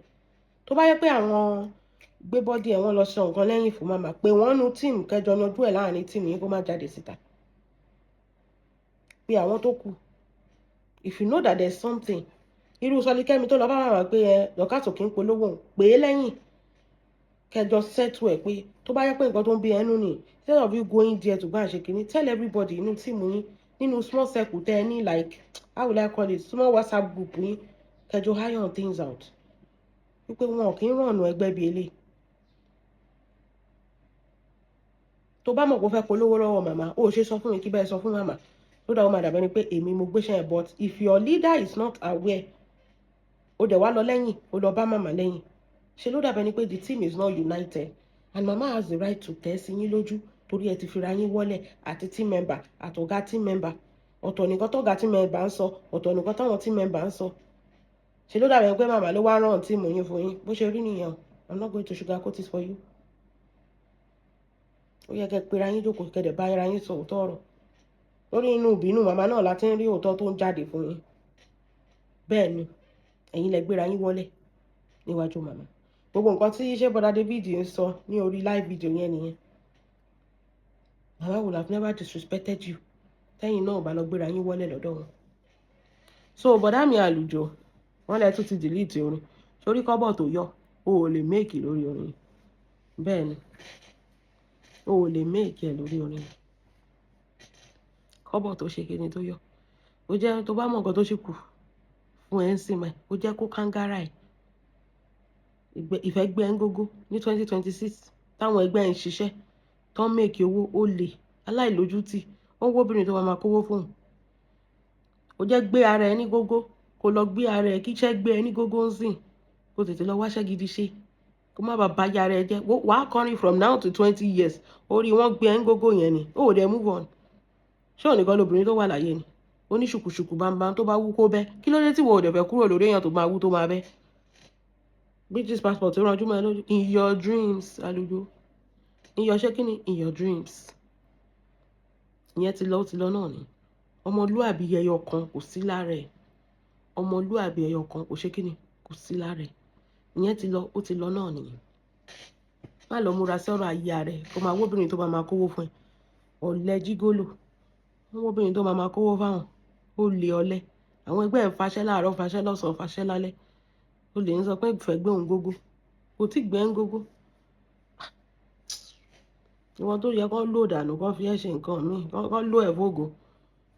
Tó bá yẹ pé àwọn gbé bọ́dí ẹ̀ wọ́n lọ sọ nǹkan lẹ́yìn fún màmá, pé wọ́n nu team kẹjọ yanjú ẹ̀ láàrin team yín kó má jáde síta. Pé àwọn tó kù. If you know that there's something, irú Sọlikẹ́mi tó lọ bá màmá pé lọ́kàtò kí n polówó pé lẹ́yìn kẹjọ settle ẹ̀ pé tó bá yẹ pé nǹkan tó ń bí ẹnu ni, instead of you going there to go and shake it, tell everybody inú tíìmù yín, nínú small circle tẹ́ ẹ ní, like how will I call it, small WhatsApp group yín, kẹjọ iron things out. Wípé wọn kì í rànù ẹgbẹ́ bíi eléyìí. tó bá mọ̀ pé ó fẹ́ polówó lọ́wọ́ màmá ó ṣe sọ fún mi kí bẹ́ẹ̀ sọ fún màmá tó dáwọ́ máa dàbẹ́ ni pé èmi mo gbéṣẹ́ ẹ̀ but if your leader is not aware ó dẹ̀ wá lọ lẹ́yìn ó lọ bá màmá lẹ́yìn ṣe ló dàbẹ́ ni pé the team is not united and mama has the right to tẹ̀ sí yín lójú torí ẹ ti fira yín wọlé àti team member àtọ̀gá team member ọ̀tọ̀ nìkan tọ́gá team member ń sọ ọ̀tọ̀ nìkan táwọn team member ń sọ ṣe ló dàbẹ́ pé màmá ló wá rán tíìmù yín fún yín bó ṣe rí nìyẹn I'm not going to sugarcoat it for you ó yẹ kẹ́ pera yín jókòó kẹ́dẹ̀ bá ara yín sọ òótọ́ ọ̀rọ̀ lórí inú ìbínú màmá náà láti ń rí òótọ́ tó ń jáde fún yín bẹ́ẹ̀ ni ẹ̀yin lẹ gbéra yín wọlé níwájú màmá gbogbo nǹkan tí iṣẹ́ bọ́dá David ń sọ ní orí live video yẹn nìyẹn màmá would have never disrespected you tẹ́yìn náà bá lọ gbéra yín wọlé lọ́dọ̀ wọn so bọ́dá mi àlùjọ wọ́n lẹ tún ti delete orin sórí kọ́bọ̀ tó yọ o ò lè méèkì lórí orin bẹ́ẹ̀ ni o ò lè méèkì ẹ̀ lórí orin kọ́bọ̀ tó ṣe kíni tó yọ ó jẹ́ tó bá mọ̀ nǹkan tó ṣe kù fún ẹ̀ ń sìn mọ́ ó jẹ́ kó kángára ẹ̀ ìfẹ́ gbé ẹ̀ ń gógó ní 2026 táwọn ẹgbẹ́ ẹ̀ ń ṣiṣẹ́ tó ń méèkì owó ó lè aláìlójútì ó ń wóbìnrin tó máa kówó fóun ó jẹ́ gbé ara ẹ̀ ní gógó kó lọ gbé ara ẹ̀ kíṣẹ́ gbé ẹ̀ ní gógó ń sìn kó tètè lọ wáṣẹ́ gidi ṣe kó má bàa bá yára ẹ̀ jẹ́ wàá kọrin from now to 20 years orí wọn gbé ẹ̀ ń gógó yẹn ni ó dẹ̀ move on ṣé ò nìkan lóbìnrin tó wà láyé ni ó ní ṣùkùṣùkù bámbám tó bá wú kó bẹ́ kí ló dé tí wọ́n ò dẹ̀ fẹ́ kúrò lórí èèyàn tó máa wú tó máa bẹ́ British passport tó ránjú mọ́ ẹ lójú in your dreams àlùjọ in your ṣé kí ni in your dreams ìyẹn ti lọ ó ti lọ náà ni ọmọlúàbí ẹyọ kan kò sí lára ẹ̀ ọmọlúàbí ẹyọ kan kò ṣe kí ni kò sí lára ẹ̀ ìyẹn ti lọ ó ti lọ náà nìyẹn má lọ múra sí ọ̀rọ̀ ayé rẹ̀ kó máa wóbìnrin tó máa kówó fún ẹ ọ̀lẹ jígólò wọ́n wóbìnrin tó máa kówó fáwọn ó lè ọ̀lẹ àwọn ẹgbẹ́ ẹ̀ ń faṣẹ́ láàárọ̀ faṣẹ́ lọ́sàn-án faṣẹ́ lálẹ́ ó lè ń sọ pé ìfẹ́ gbé òun gógó kò tí gbẹ́ ń gógó ìwọ̀n tó yẹ kán lò dànù kán fi ẹ́ ṣe nǹkan míì kán lò ẹ̀ fógo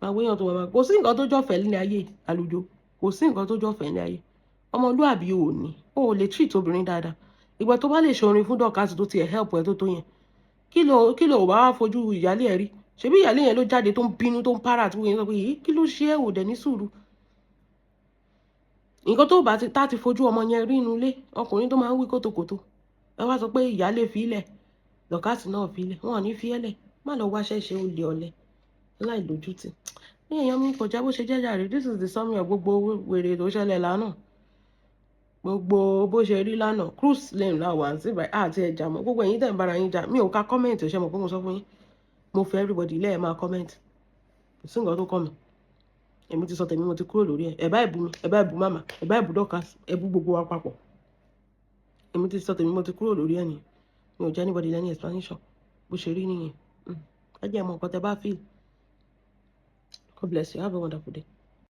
àwọn èèyàn tó máa kò sí nǹkan tó jọ̀fẹ́ ní ayé àlùjọ kò sí nǹkan tó jọ̀fẹ́ ní ayé ọmọlúàbí ò ní ó lè treat obìnrin dáadáa ìgbà tó bá lè ṣe orin fún dọ́kàsì tó tiẹ̀ help ẹ tó yẹn kí ló bá wá fojú ìyálé ẹ rí ṣebí ìyálé yẹn ló jáde tó ń bínú tó ń para àti wọ́n sọ pé yìí kí ló ṣe é ò dẹ̀ ní sùúrù nǹkan tó bá ti fojú ọmọ yẹn rí inú ilé ọkùnrin tó máa ń wí kótókótó ẹ wá sọ pé ìyálé fi ilẹ̀ dọ́kàsì náà fi ilẹ̀ wọn ò ní fi ẹlẹ̀ má lọ wáṣẹ́ ṣe ó lé ọ̀lẹ láì lójútì ní èèyàn mi kọjá bó ṣe jẹ́jà rè this is the summary of gbogbo wèrè tó ṣẹlẹ̀ lánàá gbogbo bó ṣe rí lánàá cruise lane láwà síbẹ̀ àti ẹja mọ́ gbogbo ẹ̀yin tẹ̀ ń bára yín jà mi ò ka comment ṣe mọ̀ pé mo sọ fún yín mo fẹ́ everybody ilé ẹ̀ máa comment kò sí nǹkan tó kọ́ mi èmi ti sọ tèmi mo ti kúrò lórí ẹ̀ bá ìbú mi ẹ̀ bá ìbú màmá ẹ̀ bá ìbú dọ́kàs ẹ̀ bú gbogbo wa papọ̀ èmi ti sọ tèmi mo ti kúrò lórí ẹ̀ nìyẹn mi ò jẹ́ anybody lẹ́ni explanation bó ṣe rí nìyẹn ẹ jẹ́ mọ̀ nǹkan tẹ́ bá feel God bless you have a wonderful day.